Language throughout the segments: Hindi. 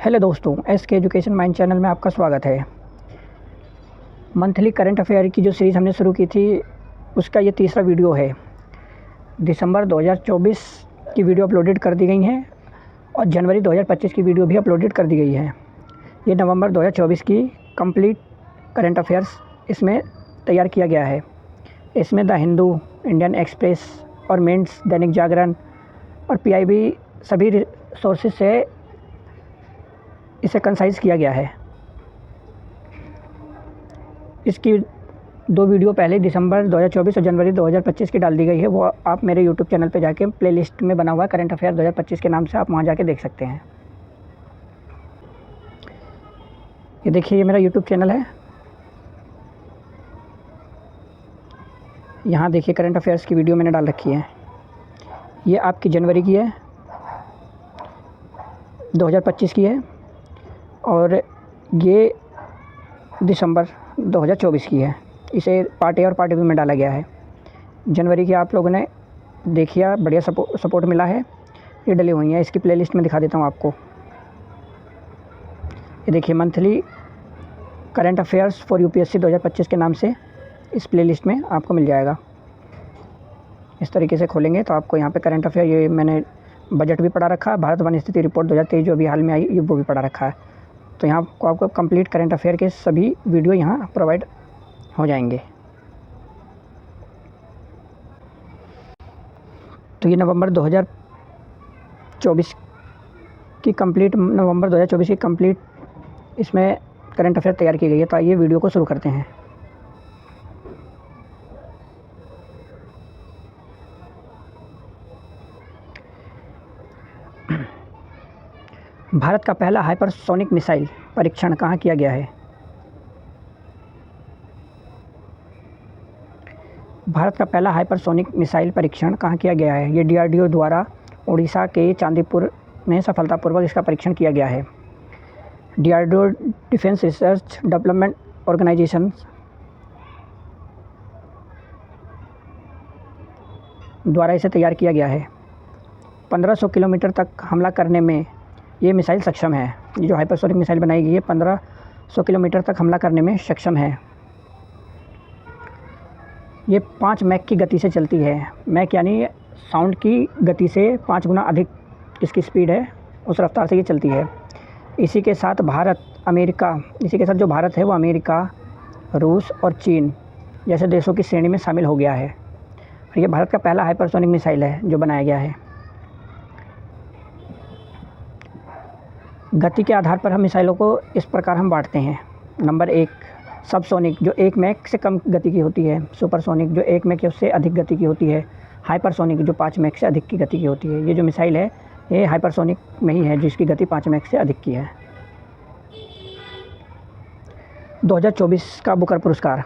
हेलो दोस्तों, SK एजुकेशन माइंड चैनल में आपका स्वागत है। मंथली करंट अफेयर की जो सीरीज़ हमने शुरू की थी उसका ये तीसरा वीडियो है। दिसंबर 2024 की वीडियो अपलोडेड कर दी गई हैं और जनवरी 2025 की वीडियो भी अपलोडेड कर दी गई है। ये नवंबर 2024 की कंप्लीट करंट अफेयर्स इसमें तैयार किया गया है। इसमें द हिंदू, इंडियन एक्सप्रेस और मेंस, दैनिक जागरण और PIB सभी सोर्सेज से इसे कंसाइज किया गया है। इसकी दो वीडियो पहले दिसंबर 2024 और जनवरी 2025 की डाल दी गई है। वो आप मेरे यूट्यूब चैनल पे जाके प्लेलिस्ट में बना हुआ है करंट अफेयर 2025 के नाम से, आप वहाँ जाके देख सकते हैं। ये देखिए, ये मेरा यूट्यूब चैनल है। यहाँ देखिए करंट अफेयर्स की वीडियो मैंने डाल रखी है। ये आपकी जनवरी की है, 2025 की है और ये दिसंबर 2024 की है। इसे पार्ट ए और पार्ट बी में डाला गया है। जनवरी की आप लोगों ने देखिए, बढ़िया सपोर्ट मिला है। ये डली हुई हैं, इसकी प्लेलिस्ट में दिखा देता हूँ आपको। ये देखिए, monthly current affairs for UPSC 2025 के नाम से इस प्लेलिस्ट में आपको मिल जाएगा। इस तरीके से खोलेंगे तो आपको यहाँ पे करंट अफेयर, ये मैंने बजट भी पढ़ा रखा है, भारत वन स्थिति रिपोर्ट 2023 जो अभी हाल में आई, ये वो भी पढ़ा रखा है। तो यहाँ आपको कंप्लीट करंट अफेयर के सभी वीडियो यहाँ प्रोवाइड हो जाएंगे। तो ये नवंबर 2024 की कंप्लीट इसमें करंट अफेयर तैयार की गई है। तो आइए वीडियो को शुरू करते हैं। भारत का पहला हाइपरसोनिक मिसाइल परीक्षण कहाँ किया गया है? भारत का पहला हाइपरसोनिक मिसाइल परीक्षण कहाँ किया गया है? ये DRDO द्वारा उड़ीसा के चांदीपुर में सफलतापूर्वक इसका परीक्षण किया गया है। DRDO defence research development organisation द्वारा इसे तैयार किया गया है। 1500 किलोमीटर तक हमला करने में ये मिसाइल सक्षम है। ये जो हाइपरसोनिक मिसाइल बनाई गई है 1500 किलोमीटर तक हमला करने में सक्षम है। ये 5 मैक की गति से चलती है। मैक यानी साउंड की गति से 5 गुना अधिक इसकी स्पीड है, उस रफ्तार से ये चलती है। इसी के साथ जो भारत है वो अमेरिका, रूस और चीन जैसे देशों की श्रेणी में शामिल हो गया है। और ये भारत का पहला हाइपरसोनिक मिसाइल है जो बनाया गया है। गति के आधार पर हम मिसाइलों को इस प्रकार हम बांटते हैं। नंबर 1, सबसोनिक जो 1 मैक से कम गति की होती है। सुपरसोनिक जो 1 मैक से अधिक गति की होती है। हाइपरसोनिक जो 5 मैक से अधिक की गति की होती है। ये जो मिसाइल है ये हाइपरसोनिक में ही है जिसकी गति 5 मैक से अधिक की है। 2024 का बुकर पुरस्कार।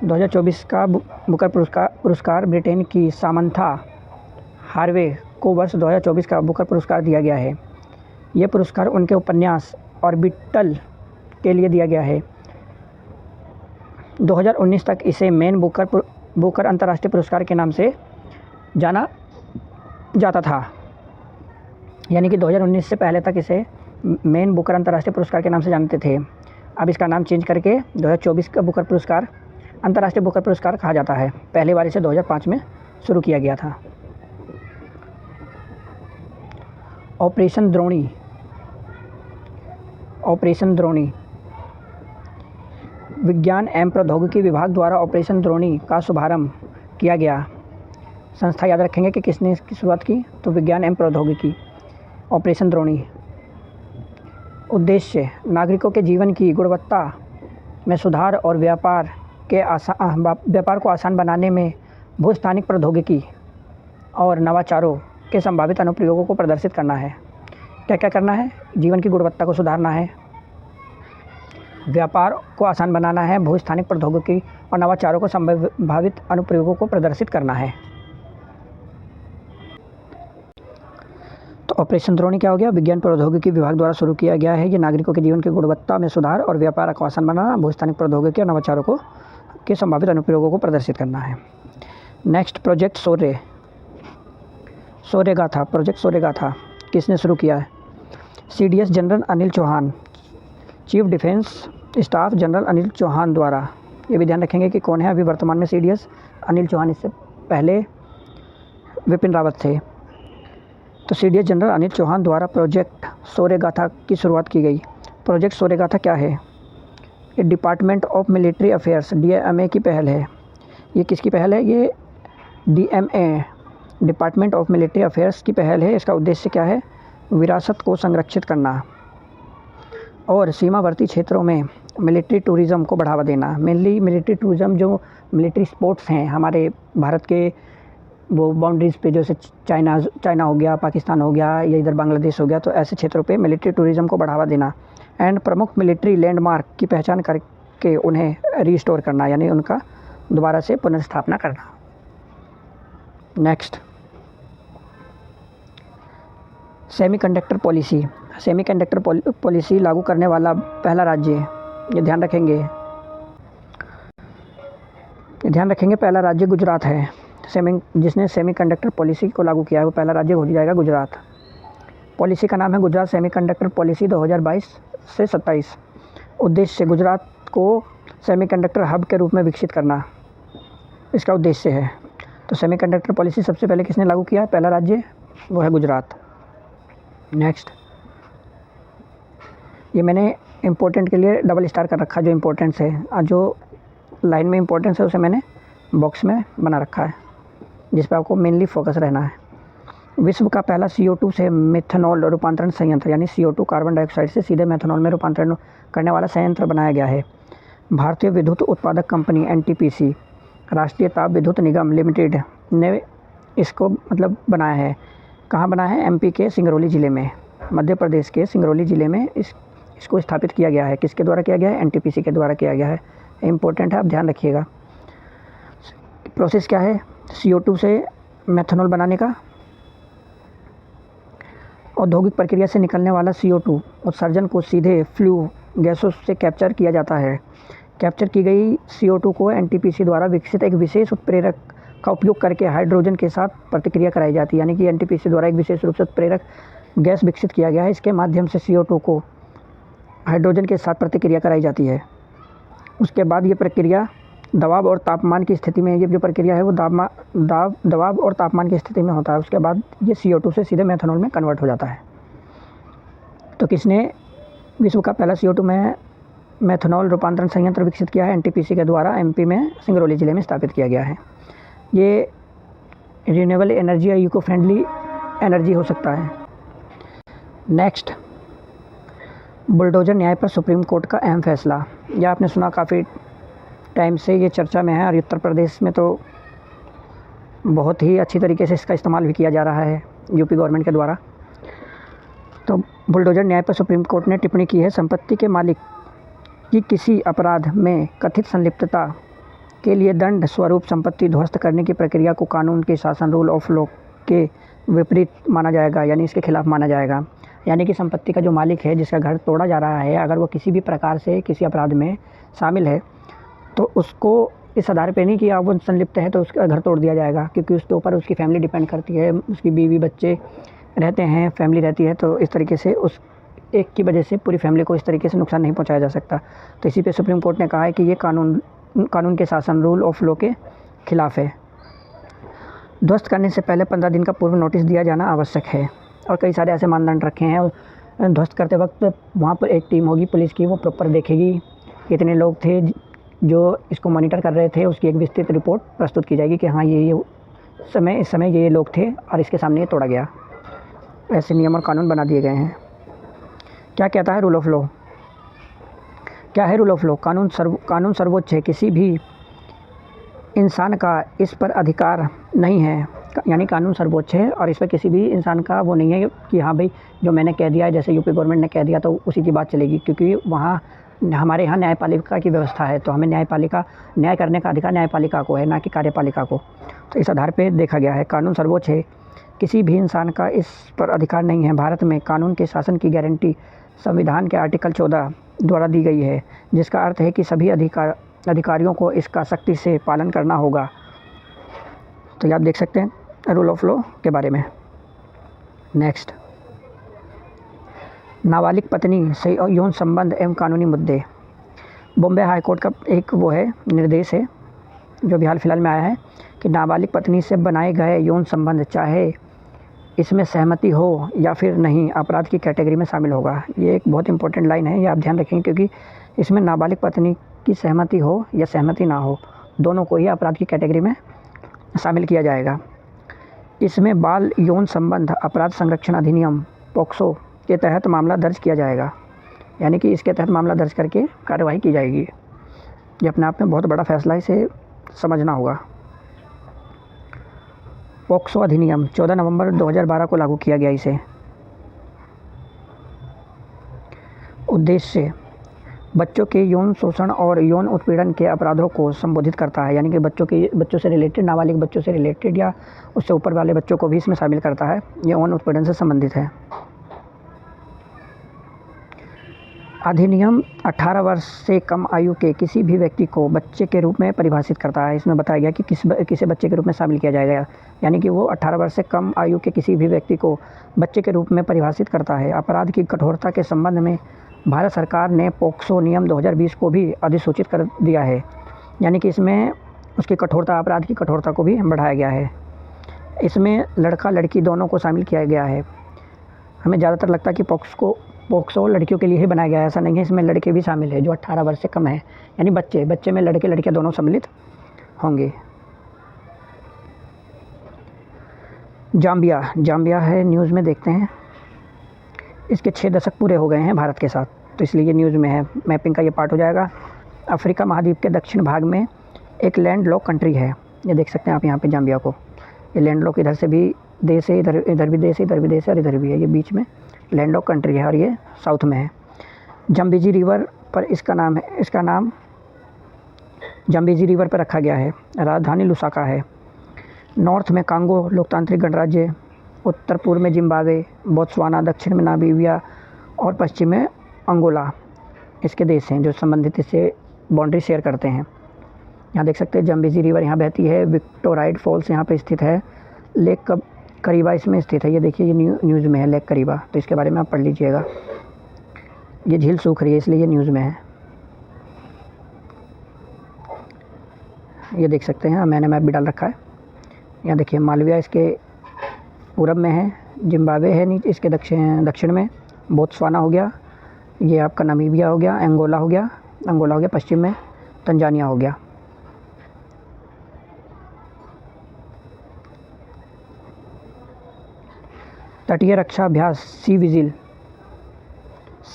2024 का बुकर पुरस्कार ब्रिटेन की सामंथा हार्वे को वर्ष 2024 का बुकर पुरस्कार दिया गया है। ये पुरस्कार उनके उपन्यास ऑर्बिटल के लिए दिया गया है। 2019 तक इसे मेन बुकर अंतर्राष्ट्रीय पुरस्कार के नाम से जाना जाता था। यानी कि 2019 से पहले तक इसे मेन बुकर अंतर्राष्ट्रीय पुरस्कार के नाम से जानते थे। अब इसका नाम चेंज करके 2024 का बुकर पुरस्कार अंतर्राष्ट्रीय बुकर पुरस्कार कहा जाता है। पहली बार इसे 2005 में शुरू किया गया था। ऑपरेशन द्रोणी विज्ञान एवं प्रौद्योगिकी विभाग द्वारा ऑपरेशन द्रोणी का शुभारंभ किया गया। संस्था याद रखेंगे कि किसने इसकी शुरुआत की, तो विज्ञान एवं प्रौद्योगिकी। ऑपरेशन द्रोणी उद्देश्य नागरिकों के जीवन की गुणवत्ता में सुधार और व्यापार को आसान बनाने में भूस्थानिक प्रौद्योगिकी और नवाचारों के संभावित अनुप्रयोगों को प्रदर्शित करना है। क्या क्या करना है? जीवन की गुणवत्ता को सुधारना है, व्यापार को आसान बनाना है, भूस्थानिक प्रौद्योगिकी और नवाचारों को संभावित अनुप्रयोगों को प्रदर्शित करना है। तो ऑपरेशन द्रोणी क्या हो गया? विज्ञान प्रौद्योगिकी विभाग द्वारा शुरू किया गया है। ये नागरिकों के जीवन की गुणवत्ता में सुधार और व्यापार को आसान बनाना, भूस्थानिक प्रौद्योगिकी और नवाचारों के संभावित अनुप्रयोगों को प्रदर्शित करना है। नेक्स्ट, प्रोजेक्ट शौर्य गाथा। प्रोजेक्ट शौर्य गाथा किसने शुरू किया है? CDS general Anil Chauhan, chief defence staff general Anil Chauhan द्वारा, ये भी ध्यान रखेंगे कि कौन है अभी वर्तमान में CDS अनिल चौहान, इससे पहले विपिन रावत थे। तो CDS जनरल अनिल चौहान द्वारा प्रोजेक्ट शौर्यगाथा की शुरुआत की गई। प्रोजेक्ट शौर्यगाथा क्या है? ये department of military affairs DMA की पहल है। ये किसकी पहल है? ये DMA department of military affairs की पहल है। इसका उद्देश्य क्या है? विरासत को संरक्षित करना और सीमावर्ती क्षेत्रों में मिलिट्री टूरिज़्म को बढ़ावा देना। मेनली मिलिट्री टूरिज़्म, जो मिलिट्री स्पोर्ट्स हैं हमारे भारत के, वो बाउंड्रीज़ पे, जैसे चाइना हो गया, पाकिस्तान हो गया, या इधर बांग्लादेश हो गया, तो ऐसे क्षेत्रों पे मिलिट्री टूरिज़्म को बढ़ावा देना। एंड प्रमुख मिलिट्री लैंडमार्क की पहचान करके उन्हें रीस्टोर करना, यानी उनका दोबारा से पुनर्स्थापना करना। Next, semiconductor policy. Semiconductor policy लागू करने वाला पहला राज्य, ये ध्यान रखेंगे, पहला राज्य गुजरात है। जिसने सेमीकंडक्टर पॉलिसी को लागू किया है वो पहला राज्य हो जाएगा गुजरात। पॉलिसी का नाम है गुजरात सेमीकंडक्टर पॉलिसी 2022 से 27। उद्देश्य गुजरात को सेमीकंडक्टर हब के रूप में विकसित करना, इसका उद्देश्य है। तो सेमीकंडक्टर पॉलिसी सबसे पहले किसने लागू किया? पहला राज्य वो है गुजरात। नेक्स्ट, ये मैंने इम्पोर्टेंट के लिए डबल स्टार कर रखा, जो इम्पोर्टेंट्स है, जो लाइन में इम्पोर्टेंस है उसे मैंने बॉक्स में बना रखा है, जिस पर आपको मेनली फोकस रहना है। विश्व का पहला CO2 से मेथनॉल रूपांतरण संयंत्र, यानी CO2 कार्बन डाइऑक्साइड से सीधे मेथनॉल में रूपांतरण करने वाला संयंत्र बनाया गया है। भारतीय विद्युत उत्पादक कंपनी NTPC, राष्ट्रीय ताप विद्युत निगम लिमिटेड ने इसको बनाया है। कहाँ बना है? MP के सिंगरौली ज़िले में, मध्य प्रदेश के सिंगरौली ज़िले में इसको स्थापित किया गया है। किसके द्वारा किया गया है? NTPC के द्वारा किया गया है। इम्पोर्टेंट है, आप ध्यान रखिएगा। प्रोसेस क्या है CO2 से मेथनॉल बनाने का? औद्योगिक प्रक्रिया से निकलने वाला CO2 उत्सर्जन को सीधे फ्लू गैसों से कैप्चर किया जाता है। कैप्चर की गई CO2 को NTPC द्वारा विकसित एक विशेष उत्प्रेरक का उपयोग करके हाइड्रोजन के साथ प्रतिक्रिया कराई जाती है। यानी कि NTPC द्वारा एक विशेष रूप से उत्प्रेरक गैस विकसित किया गया है, इसके माध्यम से CO2 को हाइड्रोजन के साथ प्रतिक्रिया कराई जाती है। उसके बाद ये प्रक्रिया दबाव और तापमान की स्थिति में, ये जो प्रक्रिया है वो दबाव और तापमान की स्थिति में होता है। उसके बाद ये CO2 से सीधे मेथनॉल में कन्वर्ट हो जाता है। तो किसने विश्व का पहला CO2 में मेथनॉल रूपांतरण संयंत्र विकसित किया है? NTPC के द्वारा MP में सिंगरौली ज़िले में स्थापित किया गया है। ये रिन्यूएबल एनर्जी या इको फ्रेंडली एनर्जी हो सकता है। नेक्स्ट, बुलडोजर न्याय पर सुप्रीम कोर्ट का अहम फैसला। यह आपने सुना, काफ़ी टाइम से ये चर्चा में है और उत्तर प्रदेश में तो बहुत ही अच्छी तरीके से इसका इस्तेमाल भी किया जा रहा है UP गवर्नमेंट के द्वारा। तो बुलडोजर न्याय पर सुप्रीम कोर्ट ने टिप्पणी की है, संपत्ति के मालिक की किसी अपराध में कथित संलिप्तता के लिए दंड स्वरूप संपत्ति ध्वस्त करने की प्रक्रिया को कानून के शासन रूल ऑफ लॉ के विपरीत माना जाएगा, यानी इसके खिलाफ माना जाएगा। यानी कि संपत्ति का जो मालिक है, जिसका घर तोड़ा जा रहा है, अगर वो किसी भी प्रकार से किसी अपराध में शामिल है तो उसको इस आधार पे नहीं कि आप वो संलिप्त है तो उसका घर तोड़ दिया जाएगा, क्योंकि उसके ऊपर उसकी फैमिली डिपेंड करती है, उसकी बीवी बच्चे रहते हैं, फैमिली रहती है। तो इस तरीके से उस एक की वजह से पूरी फैमिली को इस तरीके से नुकसान नहीं पहुंचाया जा सकता। तो इसी पे सुप्रीम कोर्ट ने कहा है कि ये कानून के शासन रूल ऑफ लॉ के खिलाफ है। ध्वस्त करने से पहले 15 दिन का पूर्व नोटिस दिया जाना आवश्यक है, और कई सारे ऐसे मानदंड रखे हैं। ध्वस्त करते वक्त वहाँ पर एक टीम होगी पुलिस की, वो प्रॉपर देखेगी कितने लोग थे जो इसको मॉनिटर कर रहे थे, उसकी एक विस्तृत रिपोर्ट प्रस्तुत की जाएगी कि हाँ इस समय ये लोग थे और इसके सामने ये तोड़ा गया। ऐसे नियम और कानून बना दिए गए हैं। क्या कहता है रूल ऑफ लॉ? क्या है रूल ऑफ लॉ? कानून सर्वोच्च है, किसी भी इंसान का इस पर अधिकार नहीं है। यानी कानून सर्वोच्च है और इस पर किसी भी इंसान का वो नहीं है कि हाँ भाई जो मैंने कह दिया है, जैसे यूपी गवर्नमेंट ने कह दिया तो उसी की बात चलेगी, क्योंकि वहाँ हमारे यहाँ न्यायपालिका की व्यवस्था है, तो हमें न्याय करने का अधिकार न्यायपालिका को है, ना कि कार्यपालिका को। तो इस आधार पे देखा गया है कानून सर्वोच्च है, किसी भी इंसान का इस पर अधिकार नहीं है। भारत में कानून के शासन की गारंटी संविधान के आर्टिकल 14 द्वारा दी गई है, जिसका अर्थ है कि सभी अधिकारियों को इसका सख्ती से पालन करना होगा। तो ये आप देख सकते हैं रूल ऑफ लॉ के बारे में। नेक्स्ट, नाबालिग पत्नी से यौन संबंध एवं कानूनी मुद्दे। बॉम्बे हाई कोर्ट का एक वो है निर्देश है जो भी हाल फिलहाल में आया है कि नाबालिग पत्नी से बनाए गए यौन संबंध चाहे इसमें सहमति हो या फिर नहीं अपराध की कैटेगरी में शामिल होगा। ये एक बहुत इंपॉर्टेंट लाइन है, ये आप ध्यान रखेंगे क्योंकि इसमें नाबालिग पत्नी की सहमति हो या सहमति ना हो दोनों को ही अपराध की कैटेगरी में शामिल किया जाएगा। इसमें बाल यौन संबंध अपराध संरक्षण अधिनियम पोक्सो के तहत मामला दर्ज किया जाएगा, यानी कि इसके तहत मामला दर्ज करके कार्रवाई की जाएगी। ये अपने आप में बहुत बड़ा फैसला है, इसे समझना होगा। पोक्सो अधिनियम 14 नवंबर 2012 को लागू किया गया। इसे उद्देश्य बच्चों के यौन शोषण और यौन उत्पीड़न के अपराधों को संबोधित करता है, यानी कि बच्चों से रिलेटेड, नाबालिग बच्चों से रिलेटेड या उससे ऊपर वाले बच्चों को भी इसमें शामिल करता है। ये यौन उत्पीड़न से संबंधित है। अधिनियम 18 वर्ष से कम आयु के किसी भी व्यक्ति को बच्चे के रूप में परिभाषित करता है। इसमें बताया गया कि किसे बच्चे के रूप में शामिल किया जाएगा, यानी कि वो 18 वर्ष से कम आयु के किसी भी व्यक्ति को बच्चे के रूप में परिभाषित करता है। अपराध की कठोरता के संबंध में भारत सरकार ने पोक्सो नियम 2020 को भी अधिसूचित कर दिया है, यानी कि इसमें उसकी कठोरता, अपराध की कठोरता को भी बढ़ाया गया है। इसमें लड़का लड़की दोनों को शामिल किया गया है। हमें ज़्यादातर लगता है कि पोक्सो लड़कियों के लिए ही बनाया गया है, ऐसा नहीं है। इसमें लड़के भी शामिल है जो 18 वर्ष से कम है, यानी बच्चे में लड़के लड़कियां दोनों सम्मिलित होंगे। जाम्बिया है, न्यूज़ में देखते हैं। इसके 6 दशक पूरे हो गए हैं भारत के साथ, तो इसलिए ये न्यूज़ में है। मैपिंग का ये पार्ट हो जाएगा। अफ्रीका महाद्वीप के दक्षिण भाग में एक लैंड लॉक कंट्री है, ये देख सकते हैं आप यहाँ पे जाम्बिया को। ये लैंड लॉक, इधर से भी देश है, इधर भी देश है, इधर भी देश है और इधर भी है। ये बीच में लैंड लॉक कंट्री है और ये साउथ में है। जम्बेजी रिवर पर इसका नाम जम्बेजी रिवर पर रखा गया है। राजधानी लुसाका है। नॉर्थ में कांगो लोकतांत्रिक गणराज्य, उत्तर पूर्व में जिम्बाब्वे, बोत्सवाना, दक्षिण में नामीबिया और पश्चिम में अंगोला इसके देश हैं जो संबंधित इससे बाउंड्री शेयर करते हैं। यहाँ देख सकते हैं जम्बेजी रिवर यहाँ बहती है। विक्टोराइड फॉल्स यहाँ पे स्थित है। लेक करीबा इसमें स्थित है। ये देखिए, ये न्यूज़ में है लेक करीबा, तो इसके बारे में आप पढ़ लीजिएगा। ये झील सूख रही है इसलिए ये न्यूज़ में है। ये देख सकते हैं, मैंने मैप भी डाल रखा है। यहाँ देखिए मालविया इसके पूरब में है, जिम्बाब्वे है नीचे इसके दक्षिण में, बोत्सवाना हो गया, ये आपका नामीबिया हो गया, अंगोला हो गया पश्चिम में, तंजानिया हो गया। तटीय रक्षा अभ्यास सी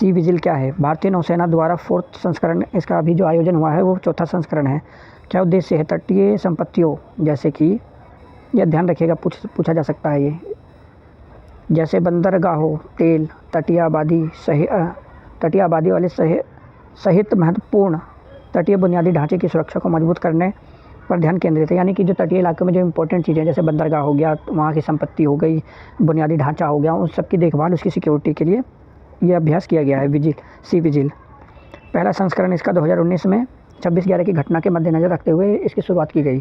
विजिल क्या है? भारतीय नौसेना द्वारा 4th संस्करण, इसका अभी जो आयोजन हुआ है वो 4था संस्करण है। क्या उद्देश्य है? तटीय संपत्तियों जैसे कि, यह ध्यान रखिएगा, पूछा जा सकता है ये, जैसे बंदरगाहों, तेल, तटीय आबादी वाले सहित महत्वपूर्ण तटीय बुनियादी ढांचे की सुरक्षा को मजबूत करने पर ध्यान केंद्रित है। यानी कि जो तटीय इलाकों में जो इंपॉर्टेंट चीज़ें जैसे बंदरगाह हो गया, वहाँ की संपत्ति हो गई, बुनियादी ढांचा हो गया, उन सब की देखभाल, उसकी सिक्योरिटी के लिए ये अभ्यास किया गया है सी विजिल। पहला संस्करण इसका 2019 में 26/11 की घटना के मद्देनज़र रखते हुए इसकी शुरुआत की गई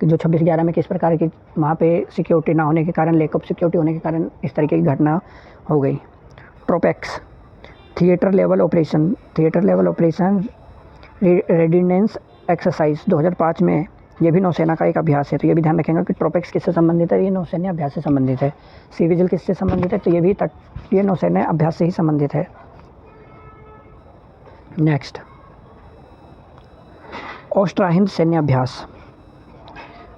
कि जो 26/11 में किस प्रकार की वहाँ पे सिक्योरिटी ना होने के कारण, लैक ऑफ सिक्योरिटी होने के कारण इस तरीके की घटना हो गई। TROPEX theatre level operation readiness exercise 2005 में, ये भी नौसेना का एक अभ्यास है। तो ये भी ध्यान रखेंगे कि ट्रोपेक्स किससे संबंधित है? ये नौसैन्य अभ्यास से संबंधित है। सी विजिल किससे संबंधित है? तो ये भी तटीय नौसैन्य अभ्यास से ही संबंधित है। नेक्स्ट, ऑस्ट्रा हिंद सैन्य अभ्यास।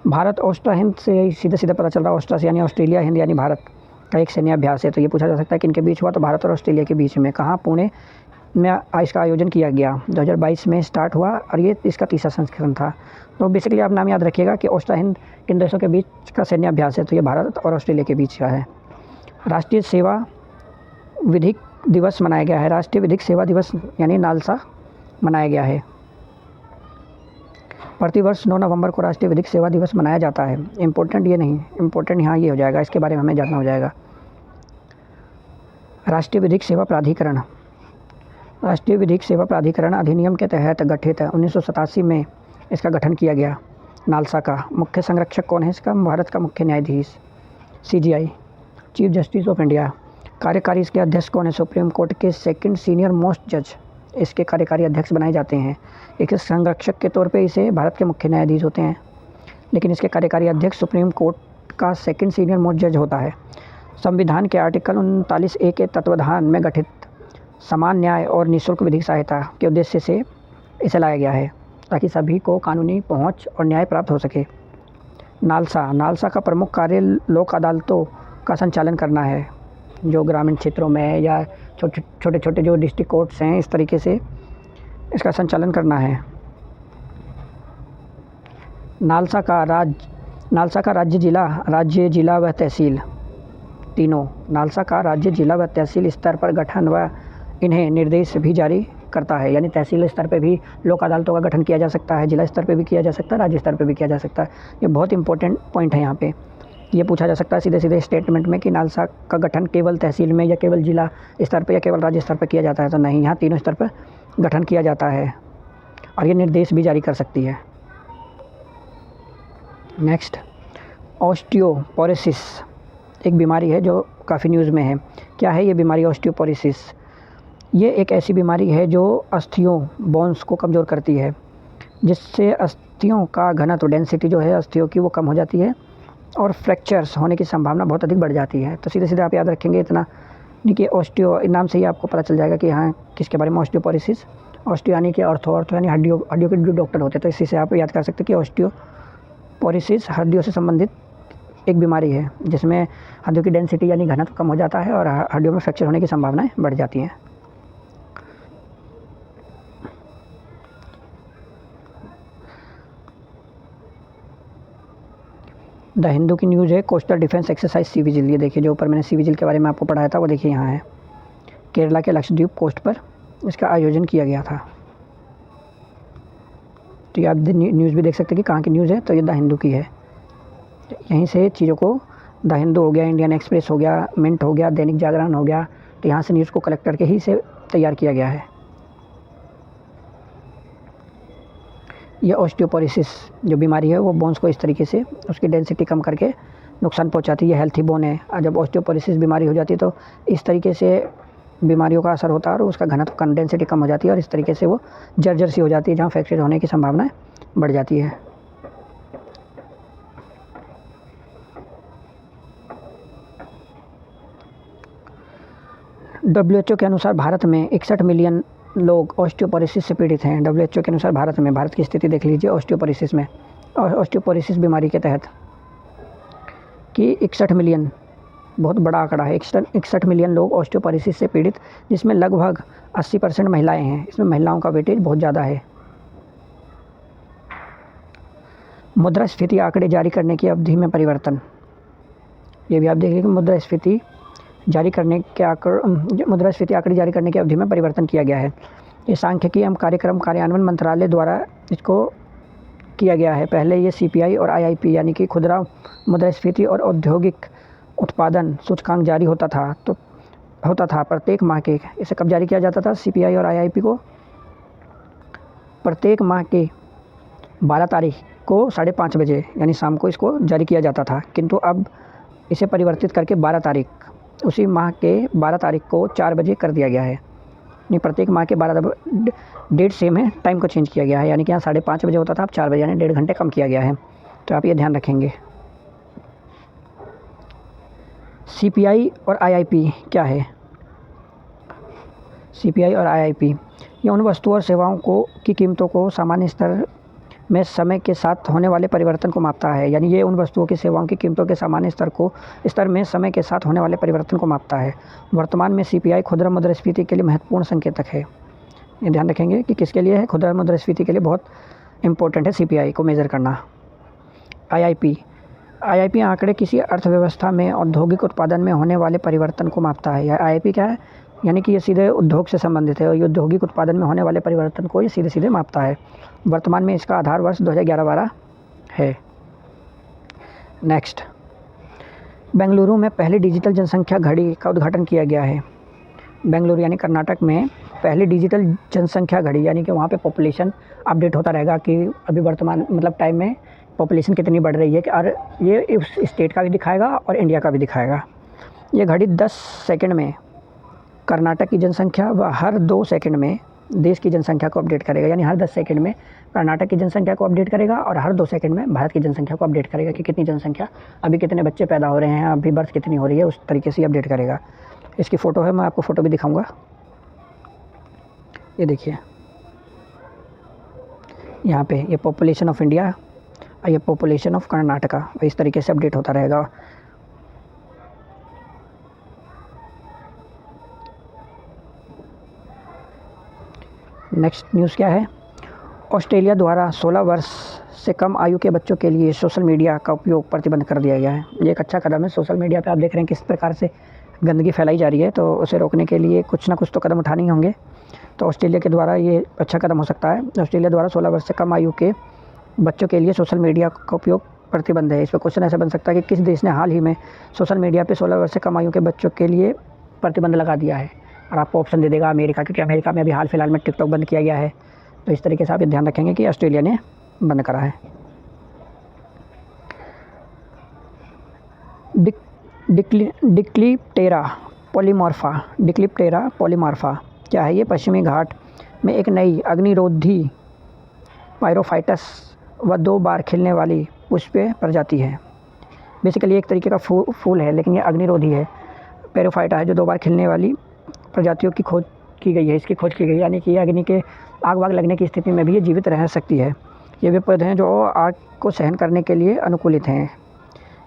भारत ऑस्ट्रा हिंद से सीधा पता चल रहा है, ऑस्ट्रा से यानी ऑस्ट्रेलिया, हिंद यानी भारत का एक सैन्य अभ्यास है। तो ये पूछा जा सकता है कि इनके बीच हुआ, तो भारत और ऑस्ट्रेलिया के बीच में। कहाँ? पुणे में इसका आयोजन किया गया, 2022 में स्टार्ट हुआ और ये इसका 3रा संस्करण था। तो बेसिकली आप नाम याद रखिएगा कि ऑस्ट्रा हिंद किन देशों के बीच का सैन्य अभ्यास है, तो ये भारत और ऑस्ट्रेलिया के बीच का है। राष्ट्रीय सेवा विधिक दिवस मनाया गया है। राष्ट्रीय विधिक सेवा दिवस यानी नालसा मनाया गया है। प्रतिवर्ष 9 नवंबर को राष्ट्रीय विधिक सेवा दिवस मनाया जाता है। इम्पोर्टेंट ये नहीं, इम्पोर्टेंट यहाँ ये हो जाएगा, इसके बारे में हमें जानना हो जाएगा। राष्ट्रीय विधिक सेवा प्राधिकरण अधिनियम के तहत गठित है। 1987 में इसका गठन किया गया। नालसा का मुख्य संरक्षक कौन है इसका? भारत का मुख्य न्यायाधीश, CGI, chief justice of India. कार्यकारी इसके अध्यक्ष कौन है? सुप्रीम कोर्ट के सेकंड सीनियर मोस्ट जज इसके कार्यकारी अध्यक्ष बनाए जाते हैं। एक संरक्षक के तौर पे इसे भारत के मुख्य न्यायाधीश होते हैं, लेकिन इसके कार्यकारी अध्यक्ष सुप्रीम कोर्ट का सेकंड सीनियर मोस्ट जज होता है। संविधान के आर्टिकल 39A के तत्वाधान में गठित समान न्याय और निःशुल्क विधिक सहायता के उद्देश्य से इसे लाया गया है, ताकि सभी को कानूनी पहुंच और न्याय प्राप्त हो सके। नालसा का प्रमुख कार्य लोक अदालतों का संचालन करना है, जो ग्रामीण क्षेत्रों में या छोटे छोटे जो डिस्ट्रिक्ट कोर्ट्स हैं, इस तरीके से इसका संचालन करना है। नालसा का राज्य जिला व तहसील तीनों, नालसा का राज्य जिला व तहसील स्तर पर गठन व इन्हें निर्देश भी जारी करता है। यानी तहसील स्तर पे भी लोक अदालतों का गठन किया जा सकता है, जिला स्तर पे भी किया जा सकता है, राज्य स्तर पे भी किया जा सकता है। ये बहुत इंपॉर्टेंट पॉइंट है। यहाँ पे ये पूछा जा सकता है सीधे स्टेटमेंट में कि नालसा का गठन केवल तहसील में या केवल जिला स्तर पे या केवल राज्य स्तर पर किया जाता है, तो नहीं, यहाँ तीनों स्तर पर गठन किया जाता है और ये निर्देश भी जारी कर सकती है। नेक्स्ट, ऑस्टियोपोरोसिस एक बीमारी है जो काफ़ी न्यूज़ में है। क्या है ये बीमारी ऑस्टियोपोरोसिस? ये एक ऐसी बीमारी है जो अस्थियों बोन्स को कमज़ोर करती है, जिससे अस्थियों का घनत्व डेंसिटी जो है अस्थियों की वो कम हो जाती है और फ्रैक्चर्स होने की संभावना बहुत अधिक बढ़ जाती है। तो सीधे आप याद रखेंगे इतना, देखिए ऑस्टियो नाम से ही आपको पता चल जाएगा कि हाँ किसके बारे में ऑस्टियोपोरोसिस। ऑस्टियो यानी कि ऑर्थो यानी हड्डियों के जो डॉक्टर होते हैं, तो इसी से आप याद कर सकते हैं कि ऑस्टियोपोरोसिस हड्डियों से संबंधित एक बीमारी है, जिसमें हड्डियों की डेंसिटी यानी घनत्व कम हो जाता है और हड्डियों में फ्रैक्चर होने की संभावनाएं बढ़ जाती हैं। द हिंदू की न्यूज़ है coastal defence exercise C vigil. ये देखिए जो ऊपर मैंने सी विजिल के बारे में आपको पढ़ाया था वो देखिए यहाँ है, केरला के लक्षद्वीप कोस्ट पर इसका आयोजन किया गया था। तो ये आप न्यूज़ भी देख सकते हैं कि कहाँ की न्यूज़ है, तो ये द हिंदू की है। यहीं से चीज़ों को, द हिंदू हो गया, इंडियन एक्सप्रेस हो गया, मिंट हो गया, दैनिक जागरण हो गया, तो यहाँ से न्यूज़ को कलेक्ट करके ही से तैयार किया गया है। ये ऑस्टियोपोरोसिस जो बीमारी है वो बोन्स को इस तरीके से उसकी डेंसिटी कम करके नुकसान पहुंचाती है। हेल्थी बोन है, और जब ऑस्टियोपोरोसिस बीमारी हो जाती है तो इस तरीके से बीमारियों का असर होता है और उसका घनत्व कम, डेंसिटी कम हो जाती है और इस तरीके से वो जर्जर सी हो जाती है, जहाँ फ्रैक्चर होने की संभावना बढ़ जाती है। WHO के अनुसार भारत में 61 मिलियन लोग ऑस्टियोपोरोसिस से पीड़ित हैं। WHO के अनुसार भारत की स्थिति देख लीजिए ऑस्टियोपोरोसिस में, ऑस्टियोपोरोसिस बीमारी के तहत कि 61 मिलियन बहुत बड़ा आंकड़ा है। 61 मिलियन लोग ऑस्टियोपोरोसिस से पीड़ित, जिसमें लगभग 80% महिलाएं हैं। इसमें महिलाओं का वेटेज बहुत ज़्यादा है। मुद्रास्फीति आंकड़े जारी करने की अवधि में परिवर्तन, ये भी आप देख लीजिए कि मुद्रास्फीति आंकड़े जारी करने की अवधि में परिवर्तन किया गया है। ये सांख्यिकी एवं कार्यक्रम कार्यान्वयन मंत्रालय द्वारा इसको किया गया है। पहले ये CPI और IIP यानी कि खुदरा मुद्रास्फीति और औद्योगिक उत्पादन सूचकांक जारी होता था प्रत्येक माह के। इसे कब जारी किया जाता था? CPI और IIP को प्रत्येक माह के 12 तारीख को 5:30 बजे यानी शाम को इसको जारी किया जाता था, किंतु अब इसे परिवर्तित करके 12 तारीख, उसी माह के 12 तारीख को 4 बजे कर दिया गया है। नहीं, प्रत्येक माह के 12, डेट सेम है, टाइम को चेंज किया गया है। यानी कि यहाँ 5:30 बजे होता था, अब 4 बजे, यानी 1.5 घंटे कम किया गया है। तो आप ये ध्यान रखेंगे। CPI और IIP क्या है? CPI और IIP ये उन वस्तुओं और सेवाओं की कीमतों को सामान्य स्तर में समय के साथ होने वाले परिवर्तन को मापता है। यानी ये उन वस्तुओं की सेवाओं की कीमतों के सामान्य स्तर में समय के साथ होने वाले परिवर्तन को मापता है। वर्तमान में CPI खुदरा मुद्रास्फीति के लिए महत्वपूर्ण संकेतक है। ये ध्यान रखेंगे कि किसके लिए है? खुदरा मुद्रास्फीति के लिए बहुत इंपॉर्टेंट है CPI को मेज़र करना। IIP आंकड़े किसी अर्थव्यवस्था में औद्योगिक उत्पादन में होने वाले परिवर्तन को मापता है। या IIP क्या है? यानी कि ये सीधे उद्योग से संबंधित है और ये औद्योगिक उत्पादन में होने वाले परिवर्तन को ये सीधे मापता है। वर्तमान में इसका आधार वर्ष 2011-12 है। नेक्स्ट, बेंगलुरु में पहली डिजिटल जनसंख्या घड़ी का उद्घाटन किया गया है। बेंगलुरु यानी कर्नाटक में पहली डिजिटल जनसंख्या घड़ी, यानी कि वहाँ पे पॉपुलेशन अपडेट होता रहेगा कि अभी वर्तमान टाइम में पॉपुलेशन कितनी बढ़ रही है, और ये इस स्टेट का भी दिखाएगा और इंडिया का भी दिखाएगा। ये घड़ी 10 सेकंड में कर्नाटक की जनसंख्या व हर 2 सेकंड में देश की जनसंख्या को अपडेट करेगा। यानी हर 10 सेकंड में कर्नाटक की जनसंख्या को अपडेट करेगा और हर 2 सेकंड में भारत की जनसंख्या को अपडेट करेगा कि कितनी जनसंख्या, अभी कितने बच्चे पैदा हो रहे हैं, अभी बर्थ कितनी हो रही है, उस तरीके से अपडेट करेगा। इसकी फ़ोटो है, मैं आपको फ़ोटो भी दिखाऊँगा। ये देखिए, यहाँ पे ये पॉपुलेशन ऑफ इंडिया और ये पॉपुलेशन ऑफ कर्नाटका, इस तरीके से अपडेट होता रहेगा। नेक्स्ट न्यूज़ क्या है? ऑस्ट्रेलिया द्वारा 16 वर्ष से कम आयु के बच्चों के लिए सोशल मीडिया का उपयोग प्रतिबंध कर दिया गया है। ये एक अच्छा कदम है। सोशल मीडिया पे आप देख रहे हैं किस प्रकार से गंदगी फैलाई जा रही है, तो उसे रोकने के लिए कुछ ना कुछ तो कदम उठाने ही होंगे। तो ऑस्ट्रेलिया के द्वारा ये अच्छा कदम हो सकता है। ऑस्ट्रेलिया द्वारा 16 वर्ष से कम आयु के बच्चों के लिए सोशल मीडिया का उपयोग प्रतिबंध है। इस पर क्वेश्चन ऐसा बन सकता है कि किस देश ने हाल ही में सोशल मीडिया पर 16 वर्ष से कम आयु के बच्चों के लिए प्रतिबंध लगा दिया है? और आपको ऑप्शन दे देगा अमेरिका, क्योंकि अमेरिका में अभी हाल फिलहाल में टिकटॉक बंद किया गया है। तो इस तरीके से आप ये ध्यान रखेंगे कि ऑस्ट्रेलिया ने बंद करा है। डिक्लिप्टेरा पॉलीमॉर्फा क्या है? ये पश्चिमी घाट में एक नई अग्निरोधी पायरोफाइटस व 2 बार खिलने वाली पुष्पीय प्रजाति है। बेसिकली एक तरीके का फूल है, लेकिन ये अग्निरोधी है। पैरोफाइटा है जो 2 बार खिलने वाली प्रजातियों की खोज की गई है। इसकी खोज की गई, यानी कि अग्नि के आग वाग लगने की स्थिति में भी ये जीवित रह सकती है। ये वे पौधे हैं जो आग को सहन करने के लिए अनुकूलित हैं,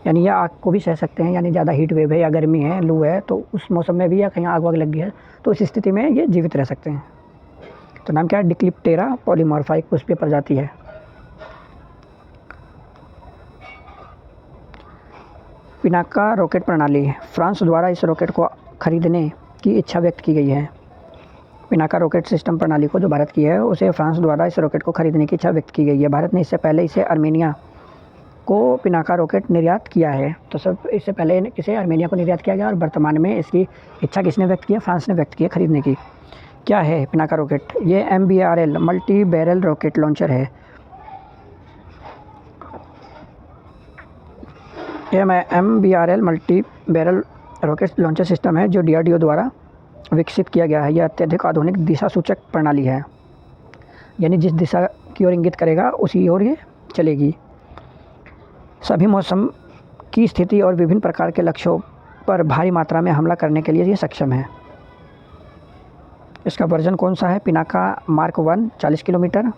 यानी ये आग को भी सह सकते हैं। यानी ज़्यादा हीट वेव है या गर्मी है, लू है, तो उस मौसम में भी या कहीं आग वाग लग गई है तो इस स्थिति में ये जीवित रह सकते हैं। तो नाम क्या है? डिक्लिप्टेरा पॉलीमॉर्फा, एक पुष्पीय प्रजाति है। पिनाका रॉकेट प्रणाली, फ्रांस द्वारा इस रॉकेट को खरीदने की इच्छा व्यक्त की गई है। पिनाका रॉकेट सिस्टम प्रणाली को जो भारत की है, उसे फ्रांस द्वारा इस रॉकेट को खरीदने की इच्छा व्यक्त की गई है। भारत ने इससे पहले इसे आर्मेनिया को पिनाका रॉकेट निर्यात किया है। तो सब इससे पहले इसे आर्मेनिया को निर्यात किया गया और वर्तमान में इसकी इच्छा किसने व्यक्त की है? फ्रांस ने व्यक्त की है खरीदने की। क्या है पिनाका रॉकेट? ये MBRL multi barrel rocket launcher है। MBRL multi barrel rocket launcher system है जो DRDO द्वारा विकसित किया गया है। यह अत्यधिक आधुनिक दिशा सूचक प्रणाली है, यानी जिस दिशा की ओर इंगित करेगा उसी ओर ये चलेगी। सभी मौसम की स्थिति और विभिन्न प्रकार के लक्ष्यों पर भारी मात्रा में हमला करने के लिए ये सक्षम है। इसका वर्जन कौन सा है? पिनाका मार्क 1 40 किलोमीटर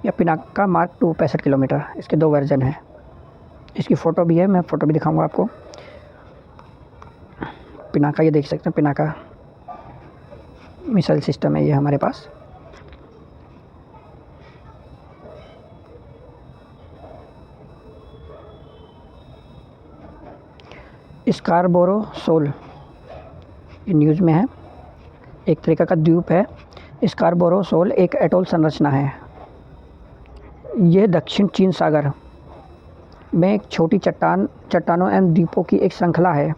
या पिनाका मार्क 2 65 किलोमीटर। इसके 2 वर्जन हैं। इसकी फ़ोटो भी है, मैं फ़ोटो भी दिखाऊंगा आपको। पिनाका, ये देख सकते हैं, पिनाका मिसाइल सिस्टम है ये हमारे पास। स्कारबोरो सोल, ये न्यूज़ में है, एक तरीका का द्वीप है। स्कारबोरो सोल एक एटोल संरचना है। यह दक्षिण चीन सागर में एक छोटी चट्टानों एवं द्वीपों की एक श्रृंखला है।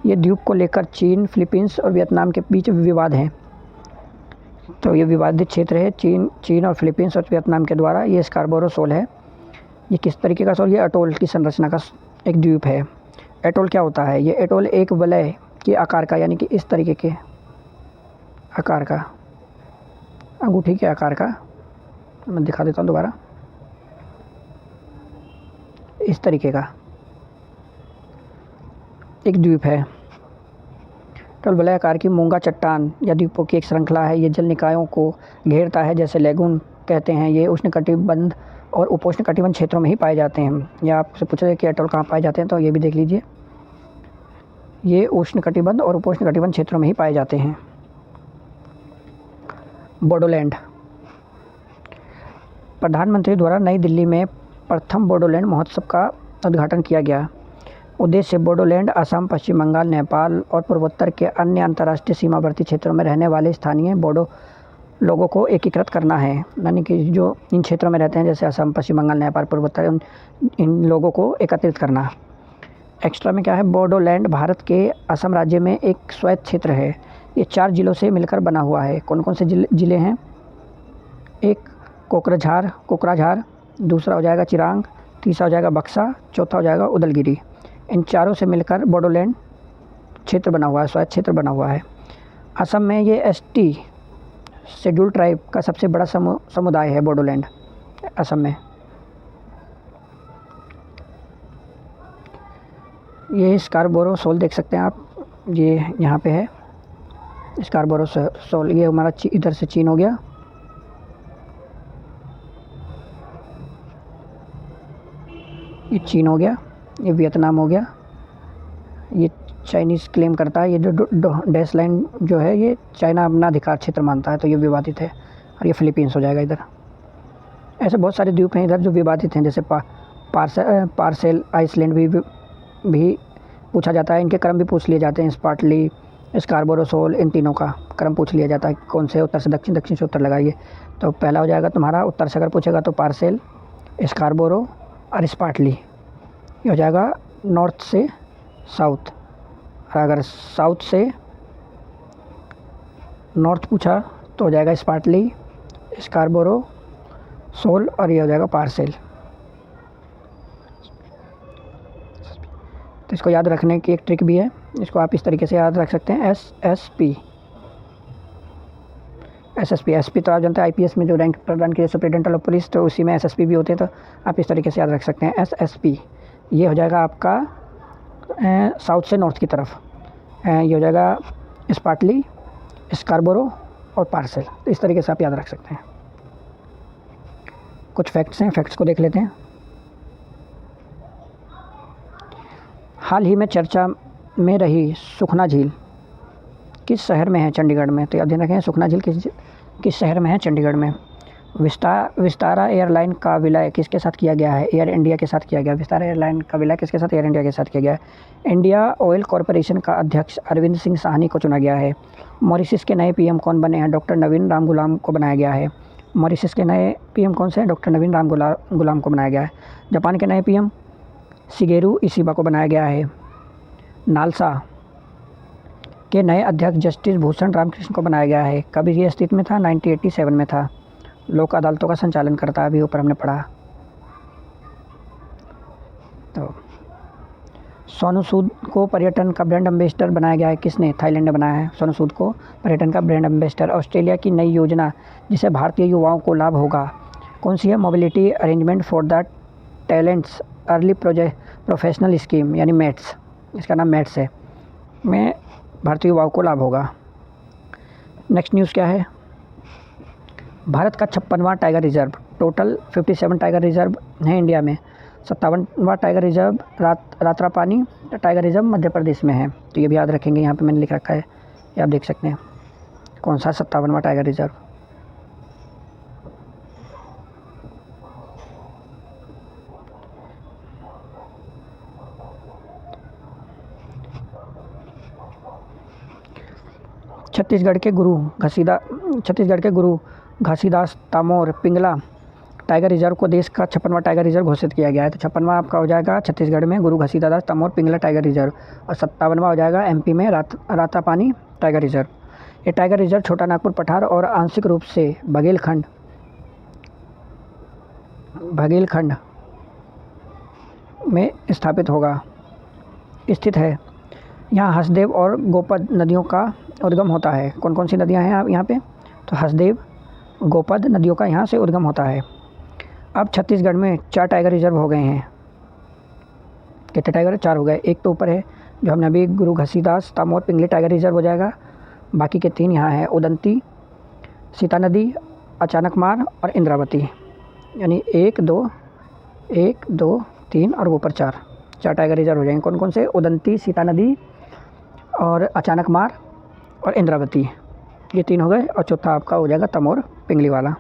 ये द्वीप को लेकर चीन, फिलीपींस और वियतनाम के बीच विवाद है। तो ये विवादित क्षेत्र है चीन और फिलीपींस और वियतनाम के द्वारा। ये स्कारबोरो सोल है। ये किस तरीके का सोल? ये एटोल की संरचना का एक द्वीप है। एटोल क्या होता है? ये एटोल एक वलय के आकार का, यानी कि इस तरीके के आकार का, अंगूठी के आकार का, मैं दिखा देता हूँ दोबारा, इस तरीके का एक द्वीप है। एटोल वलय आकार की मूंगा चट्टान या द्वीपों की एक श्रृंखला है। ये जल निकायों को घेरता है, जैसे लेगून कहते हैं। ये उष्णकटिबंध और उपोष्णकटिबंध क्षेत्रों में ही पाए जाते हैं। या आपसे पूछा जाए कि एटोल कहाँ पाए जाते हैं, तो ये भी देख लीजिए, ये उष्णकटिबंध और उपोष्णकटिबंध क्षेत्रों में ही पाए जाते हैं। बोडोलैंड, प्रधानमंत्री द्वारा नई दिल्ली में प्रथम बोडोलैंड महोत्सव का उद्घाटन किया गया। उद्देश्य बोडोलैंड असम, पश्चिम बंगाल, नेपाल और पूर्वोत्तर के अन्य अंतर्राष्ट्रीय सीमावर्ती क्षेत्रों में रहने वाले स्थानीय बोडो लोगों को एकीकृत करना है। यानी कि जो इन क्षेत्रों में रहते हैं, जैसे असम, पश्चिम बंगाल, नेपाल, पूर्वोत्तर, इन लोगों को एकत्रित करना। एक्स्ट्रा में क्या है? बोडोलैंड भारत के असम राज्य में एक स्वायत्त क्षेत्र है। ये 4 जिलों से मिलकर बना हुआ है। कौन कौन से जिले हैं? एक कोकराझार, दूसरा हो जाएगा चिरांग, तीसरा हो जाएगा बक्सा, चौथा हो जाएगा उदलगिरी। इन चारों से मिलकर बोडोलैंड क्षेत्र बना हुआ है, स्वायत्त क्षेत्र बना हुआ है। असम में ये एसटी शेड्यूल ट्राइब का सबसे बड़ा समुदाय है बोडोलैंड, असम में। ये स्कारबोरो सोल देख सकते हैं आप, ये यहाँ पे है स्कारबोरो सोल। ये हमारा इधर से चीन हो गया, ये चीन हो गया, ये वियतनाम हो गया, ये चाइनीज़ क्लेम करता है। ये जो डैश लाइन जो है ये चाइना अपना अधिकार क्षेत्र मानता है, तो ये विवादित है। और ये फिलीपींस हो जाएगा इधर। ऐसे बहुत सारे द्वीप हैं इधर जो विवादित हैं, जैसे पार्सेल आइसलैंड भी पूछा जाता है। इनके क्रम भी पूछ लिए जाते हैं, स्पार्टली, स्कारबोरो सोल, इन तीनों का क्रम पूछ लिया जाता है कौन से उत्तर से दक्षिण, दक्षिण से उत्तर लगाइए। तो पहला हो जाएगा तुम्हारा, उत्तर से अगर पूछेगा तो पार्सेल, स्कारबोरो और स्पार्टली। ये हो जाएगा नॉर्थ से साउथ। और अगर साउथ से नॉर्थ पूछा तो हो जाएगा स्पार्टली, स्कारबोरो सोल, और ये हो जाएगा पार्सेल। तो इसको याद रखने की एक ट्रिक भी है, इसको आप इस तरीके से याद रख सकते हैं, SSP। एसपी तो आप जानते हैं आईपीएस में जो रैंक प्रदान किया सुपरिटेंडेंट ऑफ पुलिस, तो उसी में एसएसपी भी होते हैं, तो आप इस तरीके से याद रख सकते हैं SSP। ये हो जाएगा आपका साउथ से नॉर्थ की तरफ। ये हो जाएगा स्पार्टली, स्कारबोरो और पार्सेल। तो इस तरीके से आप याद रख सकते हैं। कुछ फैक्ट्स हैं, फैक्ट्स को देख लेते हैं। हाल ही में चर्चा में रही सुखना झील किस शहर में है? चंडीगढ़ में। तो याद ध्यान रखें, सुखना झील किस शहर में है? चंडीगढ़ में। विस्तारा एयरलाइन का विलय किसके साथ किया गया है? एयर इंडिया के साथ किया गया। विस्तारा एयरलाइन का विलय किसके साथ? एयर इंडिया के साथ किया गया है। इंडिया ऑयल कॉरपोरेशन का अध्यक्ष अरविंद सिंह साहनी को चुना गया है। मॉरिशस के नए पीएम कौन बने हैं? डॉक्टर नवीन राम गुलाम को बनाया गया है। मॉरिशस के नए पीएम कौन से हैं? डॉक्टर नवीन राम गुलाम को बनाया गया है। जापान के नए पीएम शिगेरू इशिबा को बनाया गया है। नालसा के नए अध्यक्ष जस्टिस भूषण रामकृष्ण को बनाया गया है। कभी ये अस्तित्व में था? 1987 में था। लोक अदालतों का संचालन करता है, अभी ऊपर हमने पढ़ा। तो सोनू सूद को पर्यटन का ब्रांड एम्बेसडर बनाया गया है। किसने? थाईलैंड ने बनाया है सोनू सूद को पर्यटन का ब्रांड एम्बेसडर। ऑस्ट्रेलिया की नई योजना जिसे भारतीय युवाओं को लाभ होगा कौन सी है? Mobility arrangement for the talents early professional scheme, यानी मैट्स, इसका नाम मैट्स है, में भारतीय युवाओं को लाभ होगा। नेक्स्ट न्यूज़ क्या है? भारत का 56वां tiger reserve, total 57 tiger reserve हैं इंडिया में। 57वां tiger reserve Ratapani tiger reserve Madhya Pradesh में है। तो ये भी याद रखेंगे, यहाँ पे मैंने लिख रखा है, ये आप देख सकते हैं कौन सा 57वां टाइगर रिजर्व। छत्तीसगढ़ के गुरु घासीदास तामोर पिंगला टाइगर रिजर्व को देश का 56वां टाइगर रिजर्व घोषित किया गया है। तो 56वां आपका हो जाएगा छत्तीसगढ़ में गुरु घासीदास तामोर पिंगला टाइगर रिजर्व, और 57वां हो जाएगा एमपी में रातापानी टाइगर रिजर्व। ये टाइगर रिजर्व छोटा नागपुर पठार और आंशिक रूप से बघेलखंड में स्थित है। यहाँ हसदेव और गोपद नदियों का उद्गम होता है। कौन कौन सी नदियाँ हैं यहाँ पे? तो हसदेव, गोपद नदियों का यहाँ से उद्गम होता है। अब छत्तीसगढ़ में 4 टाइगर रिजर्व हो गए हैं। कितने टाइगर? 4 हो गए। एक तो ऊपर है जो हमने अभी गुरु घासीदास तामोर पिंगली टाइगर रिजर्व हो जाएगा। बाकी के 3 यहाँ हैं, उदंती, सीता नदी, अचानकमार और इंद्रावती, यानी 1, 2, 3 और ऊपर 4 टाइगर रिजर्व हो जाएंगे। कौन कौन से? उदंती, सीता नदी और अचानकमार और इंद्रावती, ये 3 हो गए। और चौथा आपका हो जाएगा तमोर पिंगली वाला।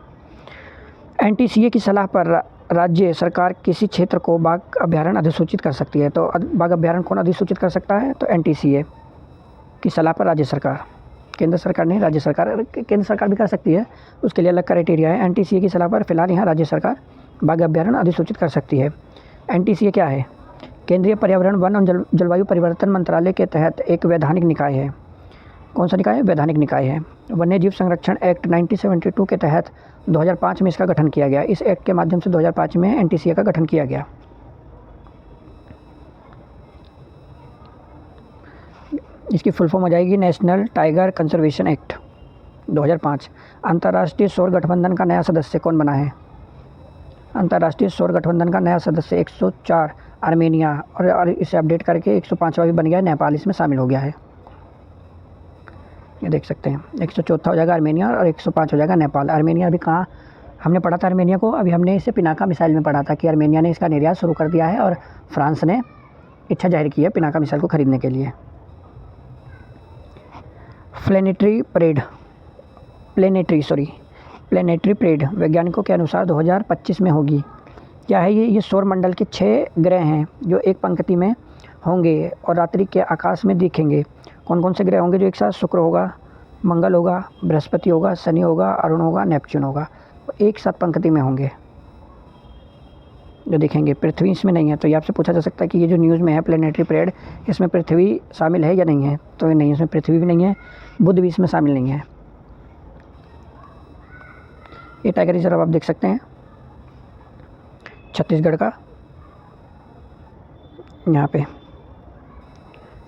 एनटीसीए की सलाह पर राज्य सरकार किसी क्षेत्र को बाघ अभ्यारण्य अधिसूचित कर सकती है। तो बाघ अभ्यारण्य कौन अधिसूचित कर सकता है? तो एनटीसीए की सलाह पर राज्य सरकार, केंद्र सरकार नहीं, राज्य सरकार। केंद्र सरकार भी कर सकती है, उसके लिए अलग क्राइटेरिया है। एनटीसीए की सलाह पर फिलहाल यहाँ राज्य सरकार बाघ अभ्यारण्य अधिसूचित कर सकती है। एनटीसीए क्या है? केंद्रीय पर्यावरण, वन और जलवायु परिवर्तन मंत्रालय के तहत एक वैधानिक निकाय है। कौन सा निकाय है? वैधानिक निकाय है। वन्यजीव संरक्षण एक्ट 1972 के तहत 2005 में इसका गठन किया गया। इस एक्ट के माध्यम से 2005 में एनटीसीए का गठन किया गया। इसकी फुल फॉर्म हो जाएगी नेशनल टाइगर कंजर्वेशन एक्ट 2005। अंतर्राष्ट्रीय सौर गठबंधन का नया सदस्य कौन बना है? अंतर्राष्ट्रीय सौर गठबंधन का नया सदस्य 104 आर्मेनिया, और इसे अपडेट करके 105वां भी बन गया है, नेपाल इसमें शामिल हो गया है। ये देख सकते हैं 104 हो जाएगा आर्मेनिया और 105 हो जाएगा नेपाल। आर्मेनिया अभी कहाँ हमने पढ़ा था आर्मेनिया को? अभी हमने इसे पिनाका मिसाइल में पढ़ा था कि आर्मेनिया ने इसका निर्यात शुरू कर दिया है और फ्रांस ने इच्छा जाहिर की है पिनाका मिसाइल को खरीदने के लिए। प्लेनेटरी परेड वैज्ञानिकों के अनुसार 2025 में होगी। क्या है ये सौरमंडल के 6 ग्रह हैं जो एक पंक्ति में होंगे और रात्रि के आकाश में दिखेंगे। कौन कौन से ग्रह होंगे जो एक साथ? शुक्र होगा, मंगल होगा, बृहस्पति होगा, शनि होगा, अरुण होगा, नेपच्यून होगा, एक साथ पंक्ति में होंगे जो दिखेंगे। पृथ्वी इसमें नहीं है, तो ये आपसे पूछा जा सकता है कि ये जो न्यूज़ में है प्लेनेटरी परेड, इसमें पृथ्वी शामिल है या नहीं है? तो ये नहीं, इसमें पृथ्वी भी नहीं है, बुध भी इसमें शामिल नहीं है। ये टाइगर रिजर्व आप देख सकते हैं छत्तीसगढ़ का, यहाँ पे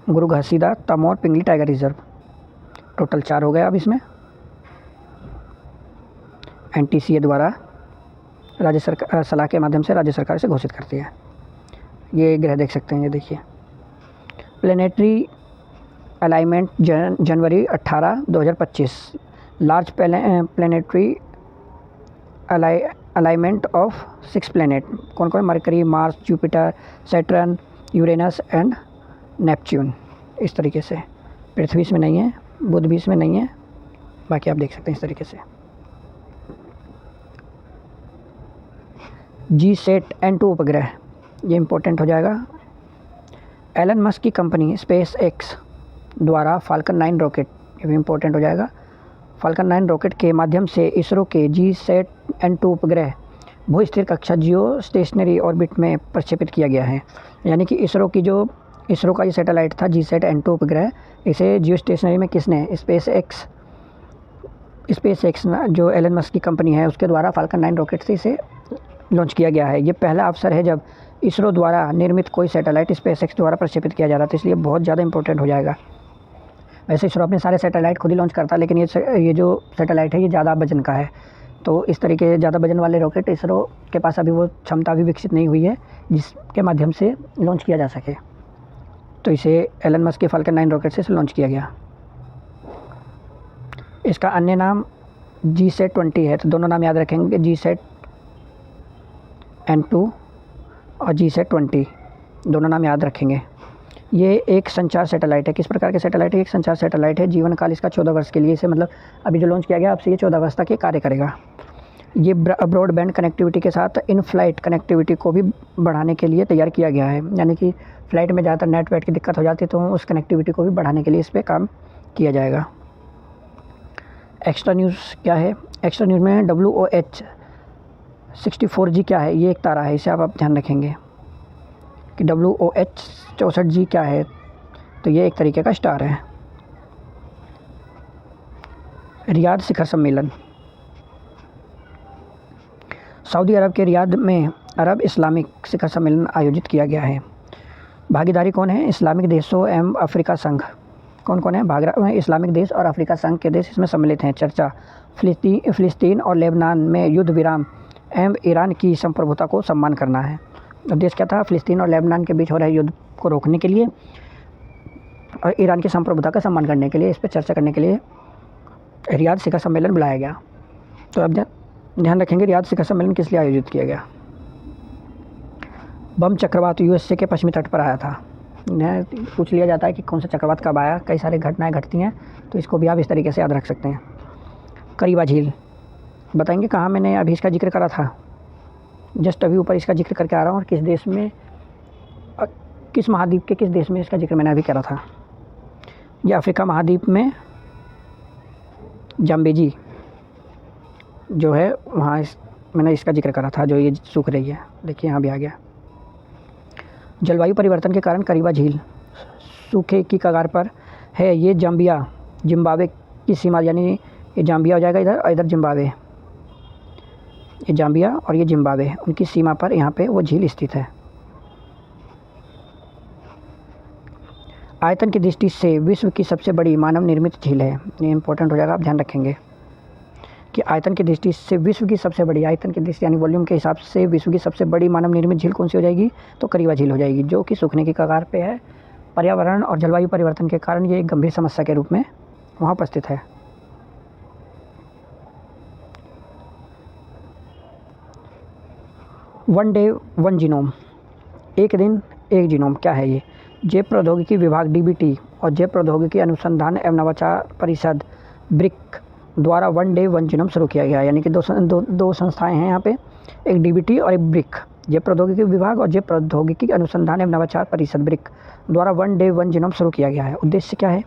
गुरु घासीदास, तमोर, पिंगली टाइगर रिजर्व, टोटल 4 हो गया। अब इसमें NTCA द्वारा राज्य सरकार सलाह के माध्यम से राज्य सरकार से घोषित करती है। ये ग्रह देख सकते हैं, ये देखिए planetary alignment January 18, 2025। Large planetary alignment of 6 planet. कौन कौन? Mercury, Mars, Jupiter, Saturn, Uranus and Neptune. इस तरीके से पृथ्वी इसमें नहीं है, बुध भी इसमें नहीं है, बाकी आप देख सकते हैं इस तरीके से। GSAT-N2 उपग्रह, ये इम्पोर्टेंट हो जाएगा। एलन मस्क की कंपनी स्पेस एक्स द्वारा फाल्कन 9 रॉकेट, ये भी इम्पोर्टेंट हो जाएगा। फाल्कन 9 रॉकेट के माध्यम से इसरो के GSAT-N2 उपग्रह भू-स्थिर कक्षा जियो स्टेशनरी ऑर्बिट में प्रक्षेपित किया गया है। यानी कि इसरो का ये सैटेलाइट था GSAT-N2 उपग्रह, इसे जियो स्टेशनरी में किसने? स्पेस एक्स जो एलन मस्क की कंपनी है उसके द्वारा फाल्कन 9 रॉकेट से इसे लॉन्च किया गया है। ये पहला अवसर है जब इसरो द्वारा निर्मित कोई सैटेलाइट स्पेस एक्स द्वारा प्रक्षेपित किया जा रहा था, इसलिए बहुत ज़्यादा इंपॉर्टेंट हो जाएगा। वैसे इसरो अपने सारे सैटेलाइट खुद ही लॉन्च करता है, लेकिन ये जो सैटेलाइट है ये ज़्यादा वजन का है, तो इस तरीके ज़्यादा वजन वाले रॉकेट इसरो के पास अभी वो क्षमता भी विकसित नहीं हुई है जिसके माध्यम से लॉन्च किया जा सके, तो इसे एलन मस्क के फाल्कन 9 रॉकेट से इसे लॉन्च किया गया। इसका अन्य नाम GSAT-20 है, तो दोनों नाम याद रखेंगे, GSAT-N2 और GSAT-20, दोनों नाम याद रखेंगे। ये एक संचार सैटेलाइट है। किस प्रकार के सैटेलाइट है? एक संचार सैटेलाइट है। जीवन काल इसका 14 वर्ष के लिए, इसे मतलब अभी जो लॉन्च किया गया अब से ये 14 वर्ष तक ये कार्य करेगा। ये ब्रॉडबैंड कनेक्टिविटी के साथ इन फ्लाइट कनेक्टिविटी को भी बढ़ाने के लिए तैयार किया गया है। यानी कि फ़्लाइट में ज़्यादातर नेट की दिक्कत हो जाती है, तो उस कनेक्टिविटी को भी बढ़ाने के लिए इस पर काम किया जाएगा। एक्स्ट्रा न्यूज़ क्या है? एक्स्ट्रा न्यूज़ में WOH 64G क्या है? ये एक तारा है, इसे आप ध्यान रखेंगे कि WOH 64G क्या है, तो ये एक तरीके का स्टार है। रियाद शिखर सम्मेलन, सऊदी अरब के रियाद में अरब इस्लामिक शिखर सम्मेलन आयोजित किया गया है। भागीदारी कौन है? इस्लामिक देशों एवं अफ्रीका संघ। कौन कौन है? इस्लामिक देश और अफ्रीका संघ के देश इसमें सम्मिलित हैं। चर्चा फ़िलिस्तीन और लेबनान में युद्ध विराम एवं ईरान की संप्रभुता को सम्मान करना है। उद्देश्य क्या था? फ़िलिस्तीन और लेबनान के बीच हो रहे युद्ध को रोकने के लिए और ईरान की संप्रभुता का सम्मान करने के लिए, इस पर चर्चा करने के लिए रियाद शिखर सम्मेलन बुलाया गया। तो अब ध्यान रखेंगे रियाद शिखर सम्मेलन किस लिए आयोजित किया गया। बम चक्रवात USA के पश्चिमी तट पर आया था। पूछ लिया जाता है कि कौन सा चक्रवात कब आया, कई सारी घटनाएं घटती हैं, तो इसको भी आप इस तरीके से याद रख सकते हैं। करीबा झील बताएंगे कहाँ, मैंने अभी इसका जिक्र करा था, जस्ट अभी ऊपर इसका जिक्र करके आ रहा हूँ, और किस देश में, किस महाद्वीप के किस देश में इसका जिक्र मैंने अभी करा था। यह अफ्रीका महाद्वीप में जाम्बेजी जो है वहाँ मैंने इसका जिक्र करा था, जो ये सूख रही है, देखिए यहाँ भी आ गया। जलवायु परिवर्तन के कारण करीबा झील सूखे की कगार पर है। ये जिम्बाब्वे की सीमा, यानी ये जाम्बिया हो जाएगा इधर, और इधर जिम्बाब्वे, ये जाम्बिया और ये जिम्बाब्वे, उनकी सीमा पर यहाँ पे वो झील स्थित है। आयतन की दृष्टि से विश्व की सबसे बड़ी मानव निर्मित झील है। ये इंपॉर्टेंट हो जाएगा, आप ध्यान रखेंगे कि आयतन की दृष्टि से विश्व की सबसे बड़ी, आयतन की दृष्टि यानी वॉल्यूम के हिसाब से विश्व की सबसे बड़ी मानव निर्मित झील कौन सी हो जाएगी? तो करीबा झील हो जाएगी, जो कि सूखने की कगार पे है। पर्यावरण और जलवायु परिवर्तन के कारण ये एक गंभीर समस्या के रूप में वहाँ उपस्थित है। वन डे वन जीनोम, एक दिन एक जीनोम क्या है ये? जैव प्रौद्योगिकी विभाग डीबीटी और जैव प्रौद्योगिकी अनुसंधान एवं नवाचार परिषद ब्रिक द्वारा वन डे वन जीनोम शुरू किया गया है। यानी कि दो संस्थाएं हैं यहाँ पे, एक डीबीटी और एक ब्रिक, जैव प्रौद्योगिकी विभाग और जैव प्रौद्योगिकी अनुसंधान एवं नवाचार परिषद ब्रिक द्वारा वन डे वन जीनोम शुरू किया गया है। उद्देश्य क्या है?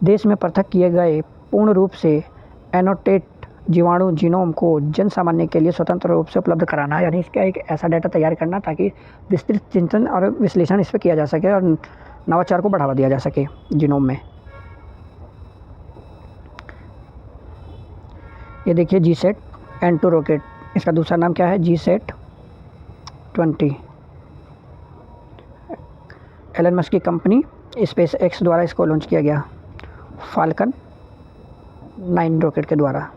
देश में पृथक किए गए पूर्ण रूप से एनोटेट जीवाणु जीनोम को जन सामान्य के लिए स्वतंत्र रूप से उपलब्ध कराना, यानी इसका एक ऐसा डाटा तैयार करना ताकि विस्तृत चिंतन और विश्लेषण इस पर किया जा सके और नवाचार को बढ़ावा दिया जा सके जीनोम में। ये देखिए जीसैट N2 रॉकेट, इसका दूसरा नाम क्या है? जीसैट 20। एलन मस्क की कंपनी स्पेस एक्स द्वारा इसको लॉन्च किया गया फाल्कन 9 रॉकेट के द्वारा।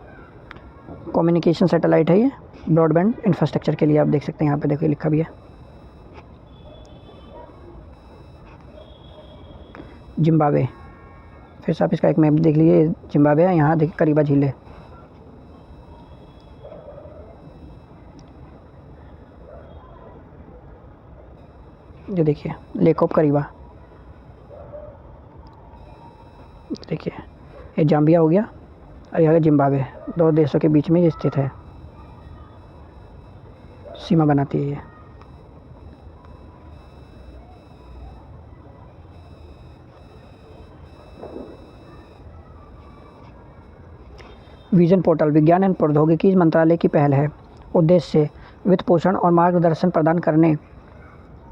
कम्युनिकेशन सैटेलाइट है ये, ब्रॉडबैंड इंफ्रास्ट्रक्चर के लिए। आप देख सकते हैं यहाँ पे, देखिए लिखा भी है। जिम्बाब्वे, फिर से आप इसका एक मैप देख लीजिए, जिम्बाब्वे है, यहाँ देखिए करीबा झील है। ये देखिए लेक ऑफ करीबा, देखिए ये जाम्बिया हो गया और यहाँ जिम्बाब्वे, दो देशों के बीच में ये स्थित है, सीमा बनाती है ये। विजन पोर्टल विज्ञान एवं प्रौद्योगिकी मंत्रालय की पहल है। उद्देश्य वित्त पोषण और मार्गदर्शन प्रदान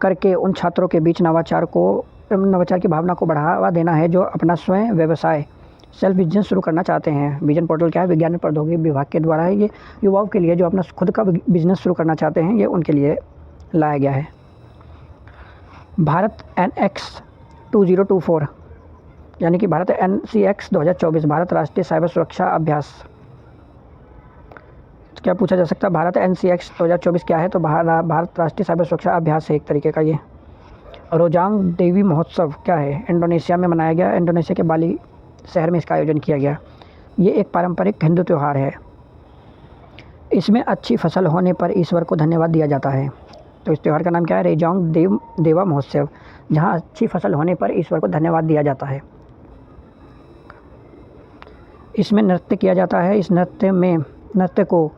करके उन छात्रों के बीच नवाचार की भावना को बढ़ावा देना है जो अपना स्वयं व्यवसाय सेल्फ बिजनेस शुरू करना चाहते हैं। विजन पोर्टल क्या है? विज्ञान एवं प्रौद्योगिकी विभाग के द्वारा है। ये युवाओं के लिए जो अपना खुद का बिजनेस शुरू करना चाहते हैं, ये उनके लिए लाया गया है। भारत NX 2024 यानी कि भारत NCX 2024 भारत राष्ट्रीय साइबर सुरक्षा अभ्यास। तो क्या पूछा जा सकता है? भारत NCX 2024 क्या है? तो भारत राष्ट्रीय साइबर सुरक्षा अभ्यास है एक तरीके का ये। रोजांग देवी महोत्सव क्या है? इंडोनेशिया में मनाया गया, इंडोनेशिया के बाली शहर में इसका आयोजन किया गया। ये एक पारंपरिक हिंदू त्यौहार है। इसमें अच्छी फसल होने पर ईश्वर को धन्यवाद दिया जाता है। तो इस त्यौहार का नाम क्या है? रेजोंग देवा महोत्सव, जहाँ अच्छी फसल होने पर ईश्वर को धन्यवाद दिया जाता है। इसमें नृत्य किया जाता है। इस नृत्य को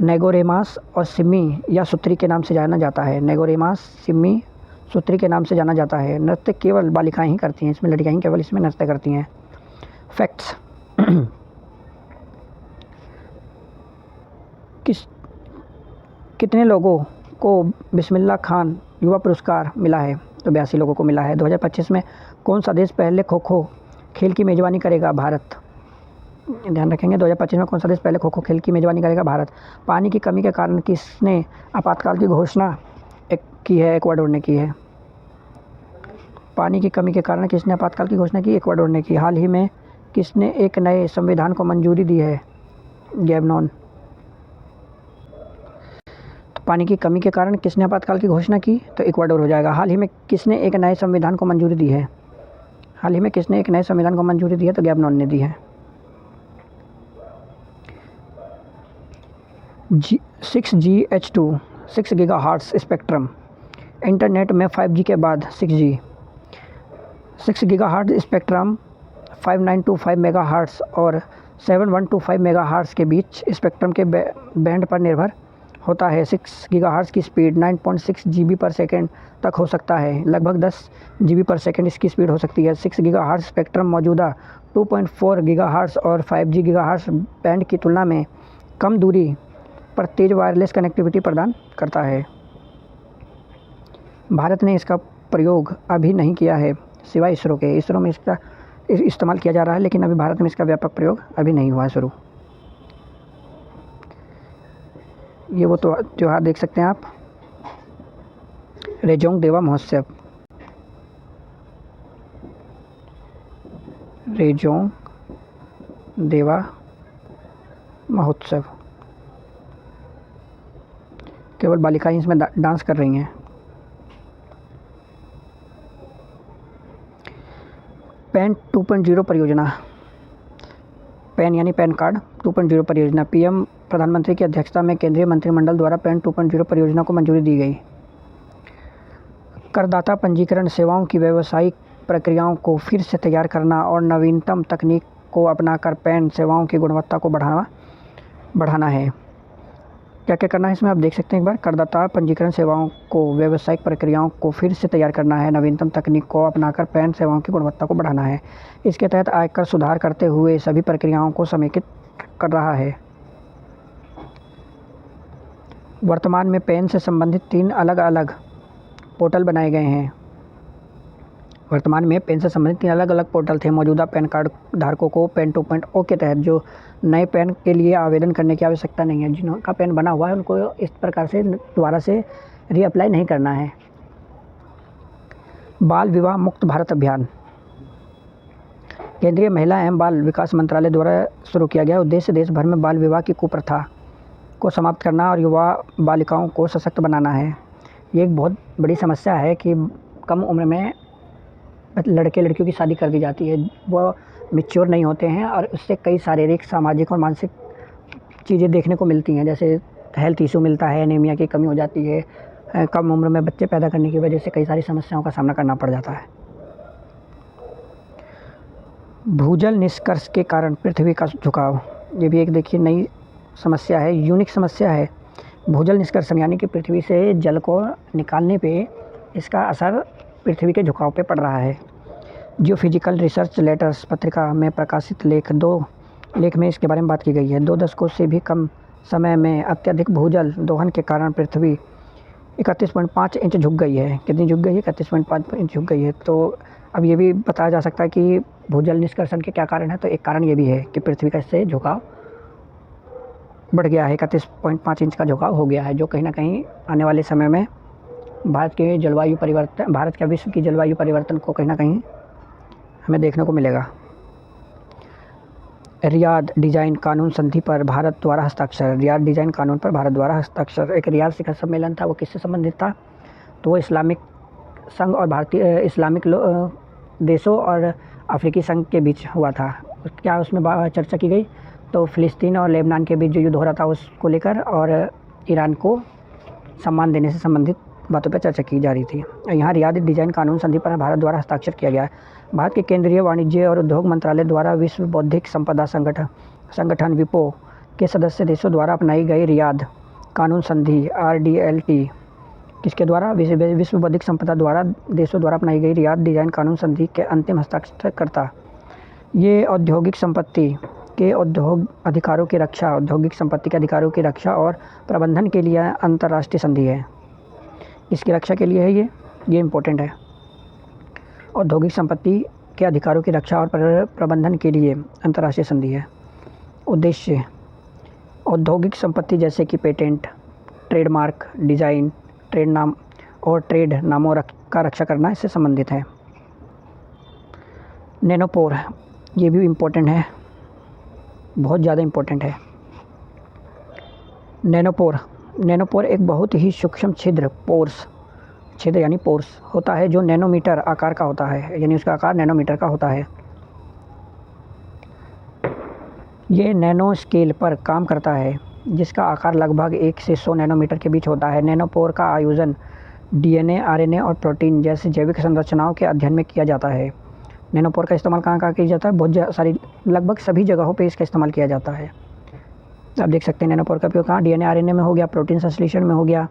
नेगोरेमास और सिम्मी या सुत्री के नाम से जाना जाता है। नेगोरेमास, सिम्मी, सुत्री के नाम से जाना जाता है। नृत्य केवल बालिकाएं ही करती हैं, इसमें लड़कियां ही केवल इसमें नृत्य करती हैं। फैक्ट्स कितने लोगों को बिस्मिल्लाह खान युवा पुरस्कार मिला है? तो 82 लोगों को मिला है। 2025 में कौन सा देश पहले खो खो खेल की मेज़बानी करेगा? भारत। ध्यान रखेंगे, 2025 में कौन सा देश पहले खो खो खेल की मेज़बानी करेगा? भारत। पानी की कमी के कारण किसने आपातकाल की घोषणा की है? इक्वाडोर ने की है। पानी की कमी के कारण किसने आपातकाल की घोषणा की? इक्वाडोर ने की। हाल ही में किसने एक नए संविधान को मंजूरी दी है? गैबनॉन। तो पानी की कमी के कारण किसने आपातकाल की घोषणा की? तो इक्वाडोर हो जाएगा। हाल ही में किसने एक नए संविधान को मंजूरी दी है? हाल ही में किसने एक नए संविधान को मंजूरी दी है? तो गैबनॉन ने दी है। 6GH2 6 गीगाहर्ट्ज़ स्पेक्ट्रम, इंटरनेट में 5G के बाद 6G। 6 गीगाहर्ट्ज़ स्पेक्ट्रम 5925 मेगाहर्ट्ज़ और 7125 मेगाहर्ट्ज़ के बीच स्पेक्ट्रम के बैंड पर निर्भर होता है। 6 गीगाहर्ट्ज़ की स्पीड 9.6 GB पर सेकेंड तक हो सकता है। लगभग 10 GB पर सेकेंड इसकी स्पीड हो सकती है। 6 गीगाहर्ट्ज़ स्पेक्ट्रम मौजूदा 2.4 गीगाहर्ट्ज़ और 5G गीगाहर्ट्ज़ बैंड की तुलना में कम दूरी पर तेज़ वायरलेस कनेक्टिविटी प्रदान करता है। भारत ने इसका प्रयोग अभी नहीं किया है, सिवाय इसरो के। इसरो में इसका इस्तेमाल किया जा रहा है, लेकिन अभी भारत में इसका व्यापक प्रयोग अभी नहीं हुआ है शुरू। ये वो तो त्यौहार देख सकते हैं आप, रेजोंग देवा महोत्सव। रेजोंग देवा महोत्सव। केवल बालिकाएं इसमें डांस कर रही हैं। पैन 2.0 परियोजना, पैन यानी पैन कार्ड 2.0 परियोजना। पीएम प्रधानमंत्री की अध्यक्षता में केंद्रीय मंत्रिमंडल द्वारा पैन 2.0 परियोजना को मंजूरी दी गई। करदाता पंजीकरण सेवाओं की व्यावसायिक प्रक्रियाओं को फिर से तैयार करना और नवीनतम तकनीक को अपनाकर पैन सेवाओं की गुणवत्ता को बढ़ाना है। क्या क्या करना है इसमें आप देख सकते हैं एक बार। करदाता पंजीकरण सेवाओं को व्यावसायिक प्रक्रियाओं को फिर से तैयार करना है, नवीनतम तकनीक को अपनाकर पैन सेवाओं की गुणवत्ता को बढ़ाना है। इसके तहत आयकर सुधार करते हुए सभी प्रक्रियाओं को समेकित कर रहा है। वर्तमान में पैन से संबंधित 3 अलग अलग पोर्टल बनाए गए हैं। वर्तमान में पैन से संबंधित 3 अलग अलग पोर्टल थे। मौजूदा पैन कार्ड धारकों को पैन 2.0 के तहत जो नए पैन के लिए आवेदन करने की आवश्यकता नहीं है। जिनका पैन बना हुआ है उनको इस प्रकार से दोबारा से रीअप्लाई नहीं करना है। बाल विवाह मुक्त भारत अभियान केंद्रीय महिला एवं बाल विकास मंत्रालय द्वारा शुरू किया गया। उद्देश्य देश भर में बाल विवाह की कुप्रथा को समाप्त करना और युवा बालिकाओं को सशक्त बनाना है। ये एक बहुत बड़ी समस्या है कि कम उम्र में लड़के लड़कियों की शादी कर दी जाती है। वो मैच्योर नहीं होते हैं और उससे कई शारीरिक, सामाजिक और मानसिक चीज़ें देखने को मिलती हैं। जैसे हेल्थ इशू मिलता है, एनीमिया की कमी हो जाती है, कम उम्र में बच्चे पैदा करने की वजह से कई सारी समस्याओं का सामना करना पड़ जाता है। भूजल निष्कर्ष के कारण पृथ्वी का झुकाव, ये भी एक देखिए नई समस्या है, यूनिक समस्या है। भूजल निष्कर्षण यानी कि पृथ्वी से जल को निकालने पे इसका असर पृथ्वी के झुकाव पे पड़ रहा है। जियोफिजिकल रिसर्च लेटर्स पत्रिका में प्रकाशित लेख में इसके बारे में बात की गई है। 2 दशकों से भी कम समय में अत्यधिक भूजल दोहन के कारण पृथ्वी 31.5 इंच झुक गई है। कितनी झुक गई है? 31.5 इंच झुक गई है। तो अब ये भी बताया जा सकता है कि भूजल निष्कर्षण के क्या कारण है। तो एक कारण ये भी है कि पृथ्वी का इससे झुकाव बढ़ गया है, 31.5 इंच का झुकाव हो गया है, जो कहीं ना कहीं आने वाले समय में भारत का विश्व की जलवायु परिवर्तन को कहीं ना कहीं हमें देखने को मिलेगा। रियाद डिज़ाइन कानून संधि पर भारत द्वारा हस्ताक्षर। रियाद डिज़ाइन कानून पर भारत द्वारा हस्ताक्षर। एक रियाद शिखर सम्मेलन था, वो किससे संबंधित था? तो वो इस्लामिक संघ और भारतीय इस्लामिक देशों और अफ्रीकी संघ के बीच हुआ था। क्या उसमें चर्चा की गई? तो फ़िलिस्तीन और लेबनान के बीच जो युद्ध हो रहा था उसको लेकर और ईरान को सम्मान देने से संबंधित बातों पर चर्चा की जा रही थी। यहाँ रियाद डिज़ाइन कानून संधि पर भारत द्वारा हस्ताक्षर किया गया है। भारत के केंद्रीय वाणिज्य और उद्योग मंत्रालय द्वारा विश्व बौद्धिक संपदा संगठन विपो के सदस्य देशों द्वारा अपनाई गई रियाद कानून संधि RDLT किसके द्वारा? विश्व बौद्धिक संपदा द्वारा देशों द्वारा अपनाई गई रियाद डिज़ाइन कानून संधि के अंतिम हस्ताक्षरकर्ता। ये औद्योगिक संपत्ति के अधिकारों की रक्षा, औद्योगिक संपत्ति के अधिकारों की रक्षा और प्रबंधन के लिए अंतर्राष्ट्रीय संधि है। इसकी रक्षा के लिए है ये इम्पोर्टेंट है। औद्योगिक संपत्ति के अधिकारों की रक्षा और प्रबंधन के लिए अंतर्राष्ट्रीय संधि है। उद्देश्य औद्योगिक संपत्ति जैसे कि पेटेंट, ट्रेडमार्क, डिज़ाइन, ट्रेड नाम और ट्रेड नामों का रक्षा करना इससे संबंधित है। नैनोपोर, ये भी इम्पोर्टेंट है, बहुत ज़्यादा इम्पोर्टेंट है। नैनोपोर एक बहुत ही सूक्ष्म छिद्र यानी पोर्स होता है जो नैनोमीटर आकार का होता है, यानी उसका आकार नैनोमीटर का होता है। ये नैनो स्केल पर काम करता है जिसका आकार लगभग 1 से 100 नैनोमीटर के बीच होता है। नैनोपोर का आयोजन DNA, RNA और प्रोटीन जैसे जैविक संरचनाओं के अध्ययन में किया जाता है। नैनोपोर का इस्तेमाल कहाँ किया जाता है? बहुत सारी, लगभग सभी जगहों पे इसका इस्तेमाल किया जाता है। आप देख सकते हैं नैनोपोर का उपयोग कहाँ? DNA, RNA में हो गया, प्रोटीन संश्लेषण में हो गया,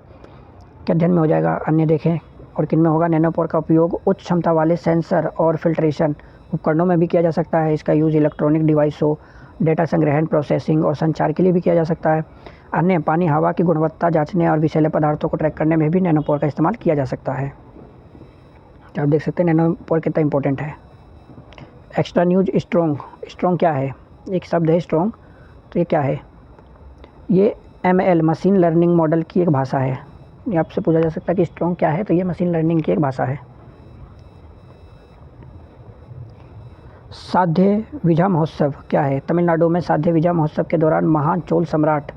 के अध्ययन में हो जाएगा। अन्य देखें और किन में होगा? नैनोपोर का उपयोग उच्च क्षमता वाले सेंसर और फिल्ट्रेशन उपकरणों में भी किया जा सकता है। इसका यूज़ इलेक्ट्रॉनिक डिवाइसों, डेटा संग्रहण, प्रोसेसिंग और संचार के लिए भी किया जा सकता है। अन्य पानी, हवा की गुणवत्ता जांचने और विषैले पदार्थों को ट्रैक करने में भी नैनोपोर का इस्तेमाल किया जा सकता है। तो आप देख सकते हैं नैनोपोर कितना इंपॉर्टेंट है। एक्स्ट्रा न्यूज स्ट्रॉन्ग क्या है? एक शब्द है स्ट्रॉन्ग, तो ये क्या है? ये ML मशीन लर्निंग मॉडल की एक भाषा है। ये आपसे पूछा जा सकता है कि स्ट्रॉन्ग क्या है, तो ये मशीन लर्निंग की एक भाषा है। साध्य विजा महोत्सव क्या है? तमिलनाडु में साध्य विजा महोत्सव के दौरान महान चोल सम्राट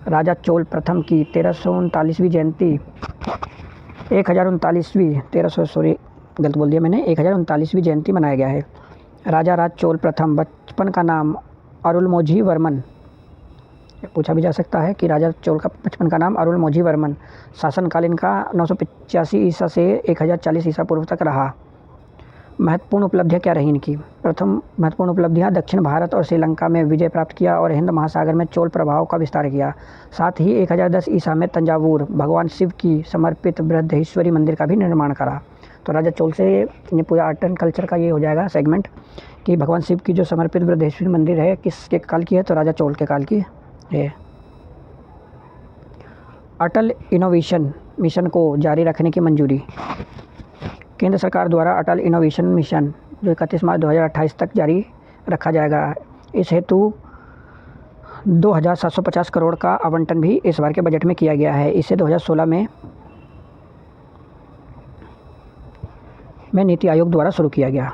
राजा चोल प्रथम की 1339वीं जयंती 1039वीं 1300 सॉरी गलत बोल दिया मैंने 1039वीं जयंती मनाया गया है। राजा राज चोल प्रथम बचपन का नाम अरुलमोझी वर्मन। पूछा भी जा सकता है कि राजा चोल का बचपन का नाम अरुलमोझी वर्मन। शासनकाल इनका 985 ईसा से 1040 ईसा पूर्व तक रहा। महत्वपूर्ण उपलब्धियां क्या रही इनकी? प्रथम महत्वपूर्ण उपलब्धियां दक्षिण भारत और श्रीलंका में विजय प्राप्त किया और हिंद महासागर में चोल प्रभाव का विस्तार किया। साथ ही 1010 ईसा में तंजावुर भगवान शिव की समर्पित बृहदेश्वरी मंदिर का भी निर्माण करा। तो राजा चोल से ये पूरा आर्ट एंड कल्चर का ये हो जाएगा सेगमेंट कि भगवान शिव की जो समर्पित बृहदेश्वरी मंदिर है किसके काल की है? तो राजा चोल के काल की है। अटल इनोवेशन मिशन को जारी रखने की मंजूरी। केंद्र सरकार द्वारा अटल इनोवेशन मिशन जो 31 मार्च 2028 तक जारी रखा जाएगा। इस हेतु 2750 करोड़ का आवंटन भी इस बार के बजट में किया गया है। इसे 2016 में नीति आयोग द्वारा शुरू किया गया।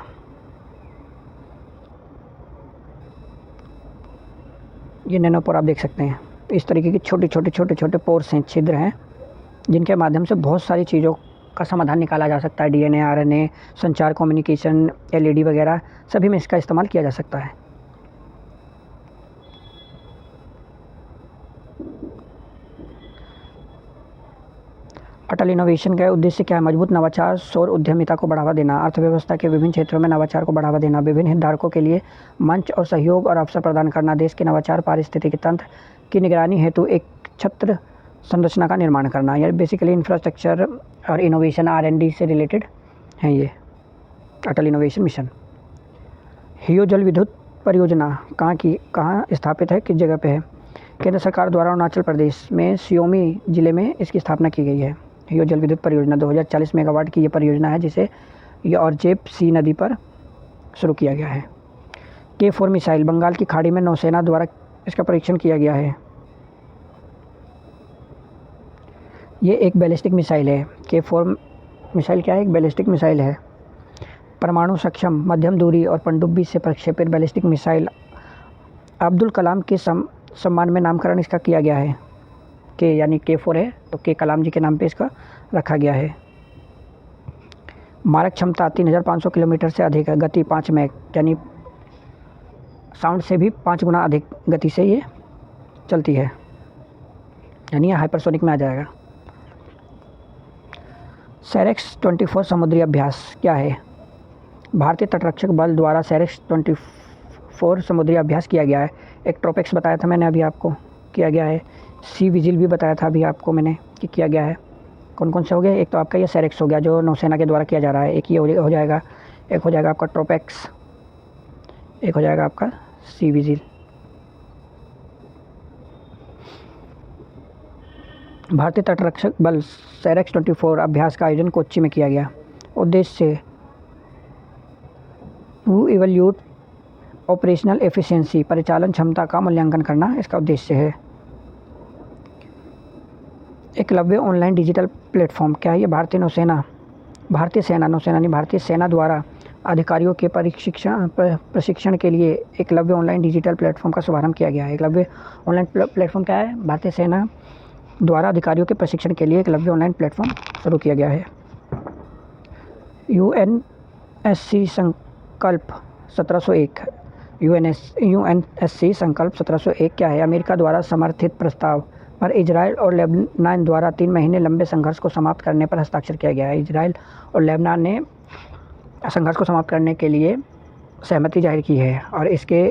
ये नैनोपोर आप देख सकते हैं, इस तरीके की छोटे पोर्स हैं, छिद्र हैं, जिनके माध्यम से बहुत सारी चीज़ों का समाधान निकाला जा सकता है। डीएनए, आरएनए, संचार, कम्युनिकेशन, एलईडी वगैरह सभी में इसका इस्तेमाल किया जा सकता है। अटल इनोवेशन का उद्देश्य क्या है? मजबूत नवाचार, सौर उद्यमिता को बढ़ावा देना, अर्थव्यवस्था के विभिन्न क्षेत्रों में नवाचार को बढ़ावा देना, विभिन्न हितधारकों के लिए मंच और सहयोग और अवसर प्रदान करना, देश के नवाचार पारिस्थितिकी तंत्र की निगरानी हेतु एक छत्र संरचना का निर्माण करना। यह बेसिकली इंफ्रास्ट्रक्चर और इनोवेशन R&D से रिलेटेड है। ये अटल इनोवेशन मिशन। हियो जल विद्युत परियोजना कहाँ स्थापित है, किस जगह पे है? केंद्र सरकार द्वारा अरुणाचल प्रदेश में सियोमी जिले में इसकी स्थापना की गई है। हियो जल विद्युत परियोजना 2040 मेगावाट की ये परियोजना है, जिसे यॉर्जेप सी नदी पर शुरू किया गया है। K4 मिसाइल बंगाल की खाड़ी में नौसेना द्वारा इसका परीक्षण किया गया है। ये एक बैलिस्टिक मिसाइल है। K4 मिसाइल क्या है? एक बैलिस्टिक मिसाइल है। परमाणु सक्षम मध्यम दूरी और पनडुब्बी से प्रक्षेपित बैलिस्टिक मिसाइल। अब्दुल कलाम के सम्मान में नामकरण इसका किया गया है। के यानी K4 है तो के कलाम जी के नाम पे इसका रखा गया है। मारक क्षमता 3500 किलोमीटर से अधिक है। गति 5 मैक यानी साउंड से भी 5 गुना अधिक गति से ये चलती है, यानी ये हाइपरसोनिक में आ जाएगा। सैरेक्स 24 समुद्री अभ्यास क्या है? भारतीय तटरक्षक बल द्वारा सैरेक्स 24 समुद्री अभ्यास किया गया है। एक ट्रोपेक्स बताया था मैंने अभी आपको, किया गया है। सी विजिल भी बताया था अभी आपको मैंने कि किया गया है। कौन कौन से हो गए? एक तो आपका ये सैरेक्स हो गया जो नौसेना के द्वारा किया जा रहा है, एक ये हो जाएगा, एक हो जाएगा आपका ट्रोपेक्स, एक हो जाएगा आपका सी विजिल। भारतीय तटरक्षक बल सैरेक्स 24 अभ्यास का आयोजन कोच्चि में किया गया। उद्देश्य टू इवैल्यूएट ऑपरेशनल एफिशिएंसी, परिचालन क्षमता का मूल्यांकन करना इसका उद्देश्य है। एकलव्य ऑनलाइन डिजिटल प्लेटफॉर्म क्या है? ये भारतीय सेना द्वारा अधिकारियों के प्रशिक्षण के लिए एकलव्य ऑनलाइन डिजिटल प्लेटफॉर्म का शुभारंभ किया गया है। एकलव्य ऑनलाइन प्लेटफॉर्म क्या है? भारतीय सेना द्वारा अधिकारियों के प्रशिक्षण के लिए एकलव्य ऑनलाइन प्लेटफॉर्म शुरू किया गया है। यूएनएससी संकल्प 1701 यूएनएससी संकल्प 1701 क्या है? अमेरिका द्वारा समर्थित प्रस्ताव पर इजराइल और लेबनान द्वारा 3 महीने लंबे संघर्ष को समाप्त करने पर हस्ताक्षर किया गया है। इजराइल और लेबनान ने संघर्ष को समाप्त करने के लिए सहमति जाहिर की है और इसके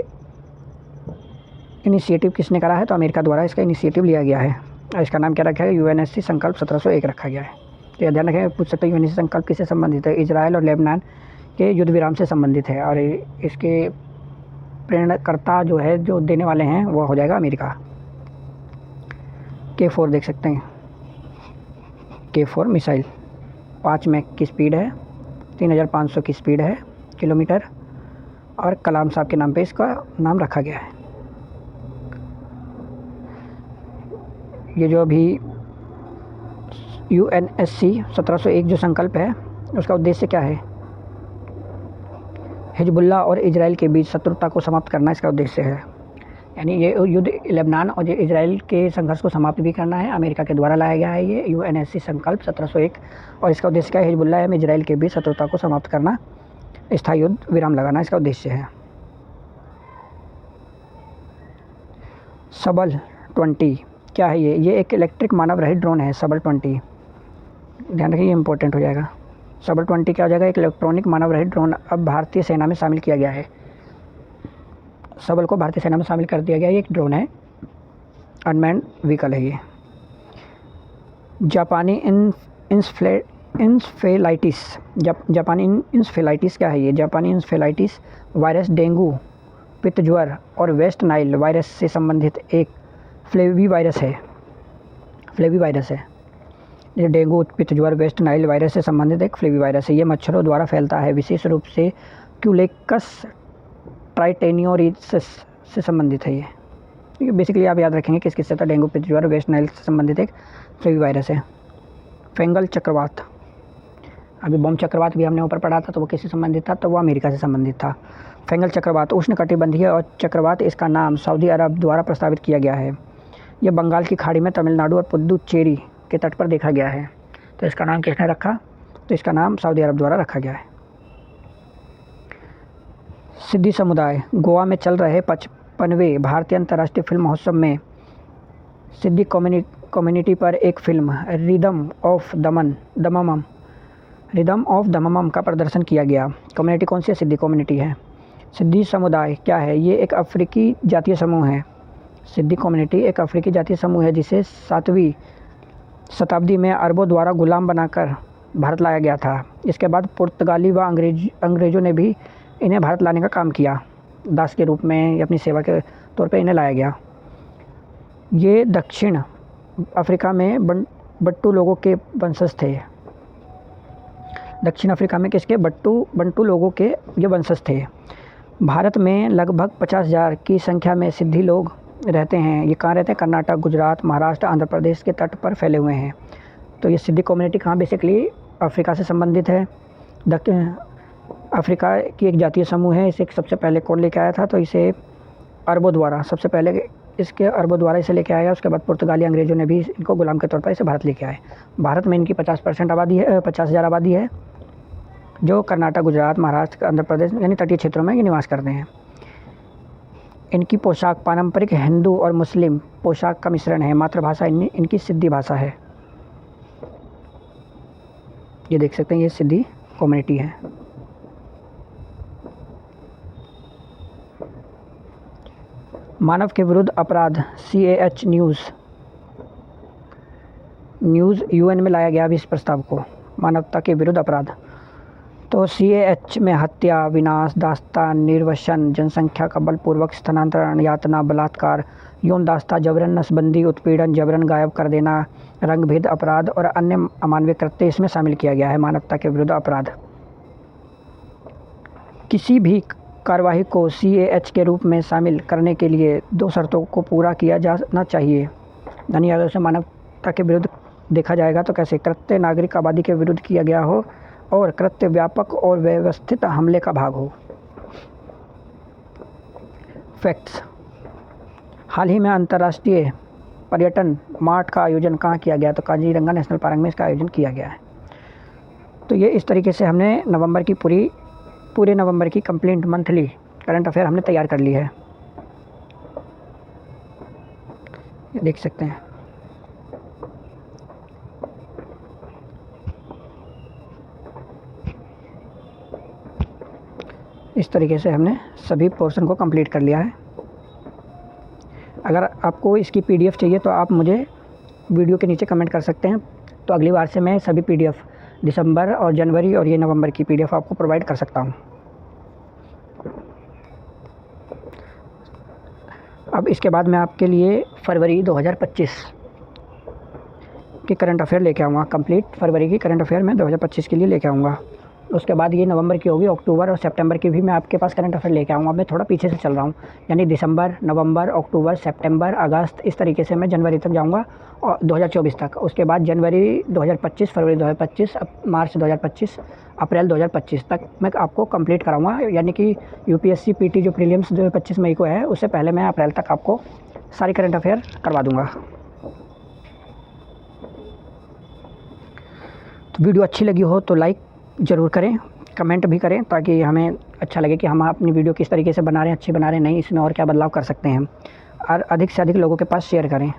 इनिशिएटिव किसने करा है? तो अमेरिका द्वारा इसका इनिशिएटिव लिया गया है और इसका नाम क्या रखा है? यूएनएससी संकल्प 1701 रखा गया है। तो ध्यान रखें, पूछ सकते हैं यूएनएससी संकल्प किससे संबंधित है? इजराइल और लेबनान के युद्ध विराम से संबंधित है और इसके प्रेरणकर्ता जो है, जो देने वाले हैं, वो हो जाएगा अमेरिका। K4 देख सकते हैं, K4 मिसाइल 5 मैक की स्पीड है, 3500 की स्पीड है किलोमीटर और कलाम साहब के नाम पे इसका नाम रखा गया है। ये जो अभी यूएनएससी 1701 जो संकल्प है उसका उद्देश्य क्या है? हिजबुल्लाह और इजराइल के बीच शत्रुता को समाप्त करना इसका उद्देश्य है। यानी ये युद्ध लेबनान और इजराइल के संघर्ष को समाप्त भी करना है। अमेरिका के द्वारा लाया गया है ये यूएनएससी संकल्प 1701 और इसका उद्देश्य क्या है? हिजबुल्लाह एवं इजराइल के बीच शत्रुता को समाप्त करना, स्थायी युद्ध विराम लगाना इसका उद्देश्य है। सबल 20 क्या है ये? ये एक इलेक्ट्रिक मानव रहित ड्रोन है। सबल 20 ध्यान रखिए, ये इंपॉर्टेंट हो जाएगा। सबल 20 क्या हो जाएगा? एक इलेक्ट्रॉनिक मानव रहित ड्रोन अब भारतीय सेना में शामिल किया गया है। सबल को भारतीय सेना में शामिल कर दिया गया। ये एक ड्रोन है, अनमैन्ड व्हीकल है ये। जापानी इंसेफेलाइटिस जापानी इंसेफेलाइटिस क्या है ये? जापानी इंसेफेलाइटिस वायरस डेंगू, पित्त ज्वर और वेस्ट नाइल वायरस से संबंधित एक फ्लेवी वायरस है। ये डेंगू, पित्त ज्वर, वेस्ट नाइल वायरस से संबंधित एक फ्लेवी वायरस है। ये मच्छरों द्वारा फैलता है, विशेष रूप से क्यूलेक्स ट्राइटेनियोरिस से संबंधित है ये बेसिकली आप याद रखेंगे किस से था? डेंगू, पित्त ज्वर, वेस्ट नाइल से संबंधित एक फ्लेवी वायरस है। फंगल चक्रवात, अभी बम चक्रवात भी हमने ऊपर पढ़ा था, तो वो किससे संबंधित था? तो वो अमेरिका से संबंधित था। फंगल चक्रवात उष्णकटिबंधीय और चक्रवात, इसका नाम सऊदी अरब द्वारा प्रस्तावित किया गया है। यह बंगाल की खाड़ी में तमिलनाडु और पुदुचेरी के तट पर देखा गया है। तो इसका नाम किसने रखा? तो इसका नाम सऊदी अरब द्वारा रखा गया है। सिद्धि समुदाय, गोवा में चल रहे 55वें भारतीय अंतर्राष्ट्रीय फिल्म महोत्सव में सिद्धि कम्युनिटी पर एक फिल्म रिदम ऑफ दमम का प्रदर्शन किया गया। कम्युनिटी कौन सी है? सिद्धि कम्युनिटी है। सिद्धि समुदाय क्या है? ये एक अफ्रीकी जातीय समूह है। सिद्धि कम्युनिटी एक अफ्रीकी जातीय समूह है जिसे 7वीं शताब्दी में अरबों द्वारा गुलाम बनाकर भारत लाया गया था। इसके बाद पुर्तगाली व अंग्रेज़ों ने भी इन्हें भारत लाने का काम किया। दास के रूप में अपनी सेवा के तौर पे इन्हें लाया गया। ये दक्षिण अफ्रीका में बट्टू लोगों के वंशज थे। दक्षिण अफ्रीका में किसके? बंटू लोगों के ये वंशज थे। भारत में लगभग 50,000 की संख्या में सिद्धि लोग रहते हैं। ये कहाँ रहते हैं? कर्नाटक, गुजरात, महाराष्ट्र, आंध्र प्रदेश के तट पर फैले हुए हैं। तो ये सिद्धि कम्युनिटी कहाँ? बेसिकली अफ्रीका से संबंधित है। दक्षिण अफ्रीका की एक जातीय समूह है। इसे सबसे पहले कौन लेके आया था? तो इसे अरबों द्वारा, सबसे पहले इसके अरबों द्वारा इसे लेके आया। उसके बाद पुर्तगाली अंग्रेज़ों ने भी इनको गुलाम के तौर पर इसे भारत लेके आए। भारत में इनकी 50% आबादी है, 50,000 आबादी है, जो कर्नाटक, गुजरात, महाराष्ट्र, आंध्र प्रदेश यानी तटीय क्षेत्रों में ये निवास करते हैं। इनकी पोशाक पारंपरिक हिंदू और मुस्लिम पोशाक का मिश्रण है। मातृभाषा इनकी सिद्धि भाषा है। ये देख सकते हैं, ये सिद्धि कम्युनिटी है। मानव के विरुद्ध अपराध CAH न्यूज़ यूएन में लाया गया अभी इस प्रस्ताव को, मानवता के विरुद्ध अपराध। तो CAH में हत्या, विनाश, दास्ता, निर्वसन, जनसंख्या का बलपूर्वक स्थानांतरण, यातना, बलात्कार, यौन दास्ता, जबरन नसबंदी, उत्पीड़न, जबरन गायब कर देना, रंगभेद अपराध और अन्य अमानवीय कृत्य इसमें शामिल किया गया है। मानवता के विरुद्ध अपराध। किसी भी कार्यवाही को CAH के रूप में शामिल करने के लिए 2 शर्तों को पूरा किया जाना चाहिए। यानी अगर उसे मानवता के विरुद्ध देखा जाएगा तो कैसे? कृत्य नागरिक आबादी के विरुद्ध किया गया हो और कृत्य व्यापक और व्यवस्थित हमले का भाग हो। फैक्ट्स। हाल ही में अंतर्राष्ट्रीय पर्यटन मार्ट का आयोजन कहाँ किया गया? तो काजीरंगा नेशनल पार्क में इसका आयोजन किया गया है। तो ये इस तरीके से हमने पूरे नवंबर की कंप्लीट मंथली करंट अफेयर हमने तैयार कर ली है। ये देख सकते हैं। इस तरीके से हमने सभी पोर्शन को कंप्लीट कर लिया है। अगर आपको इसकी PDF चाहिए तो आप मुझे वीडियो के नीचे कमेंट कर सकते हैं। तो अगली बार से मैं सभी PDF दिसंबर और जनवरी और ये नवंबर की PDF आपको प्रोवाइड कर सकता हूँ। अब इसके बाद मैं आपके लिए फरवरी 2025 की करंट अफेयर लेके आऊँगा। कंप्लीट फरवरी की करंट अफेयर मैं 2025 के लिए लेके आऊँगा। उसके बाद ये नवंबर की होगी, अक्टूबर और सितंबर की भी मैं आपके पास करंट अफेयर लेके आऊँगा। मैं थोड़ा पीछे से चल रहा हूँ, यानी दिसंबर, नवंबर, अक्टूबर, सितंबर, अगस्त, इस तरीके से मैं जनवरी तक जाऊँगा और 2024 तक। उसके बाद जनवरी 2025, फरवरी 2025, मार्च 2025, अप्रैल 2025 तक मैं आपको कंप्लीट कराऊँगा। यानी कि यूपीएससी पीटी जो प्रीलिम्स जो 25 मई को है, उससे पहले मैं अप्रैल तक आपको सारी करंट अफेयर करवा दूँगा। तो वीडियो अच्छी लगी हो तो लाइक ज़रूर करें, कमेंट भी करें, ताकि हमें अच्छा लगे कि हम अपनी वीडियो किस तरीके से बना रहे हैं, अच्छी बना रहे हैं, नहीं इसमें और क्या बदलाव कर सकते हैं। और अधिक से अधिक लोगों के पास शेयर करें।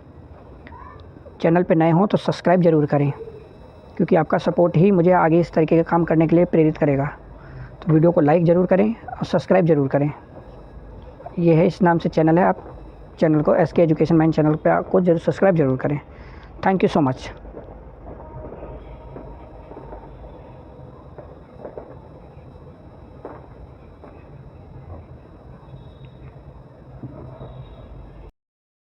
चैनल पे नए हों तो सब्सक्राइब ज़रूर करें, क्योंकि आपका सपोर्ट ही मुझे आगे इस तरीके के काम करने के लिए प्रेरित करेगा। तो वीडियो को लाइक ज़रूर करें और सब्सक्राइब ज़रूर करें। ये है, इस नाम से चैनल है, आप चैनल को SK एजुकेशन माइंड चैनल पे आपको जरूर सब्सक्राइब ज़रूर करें। Thank you so much.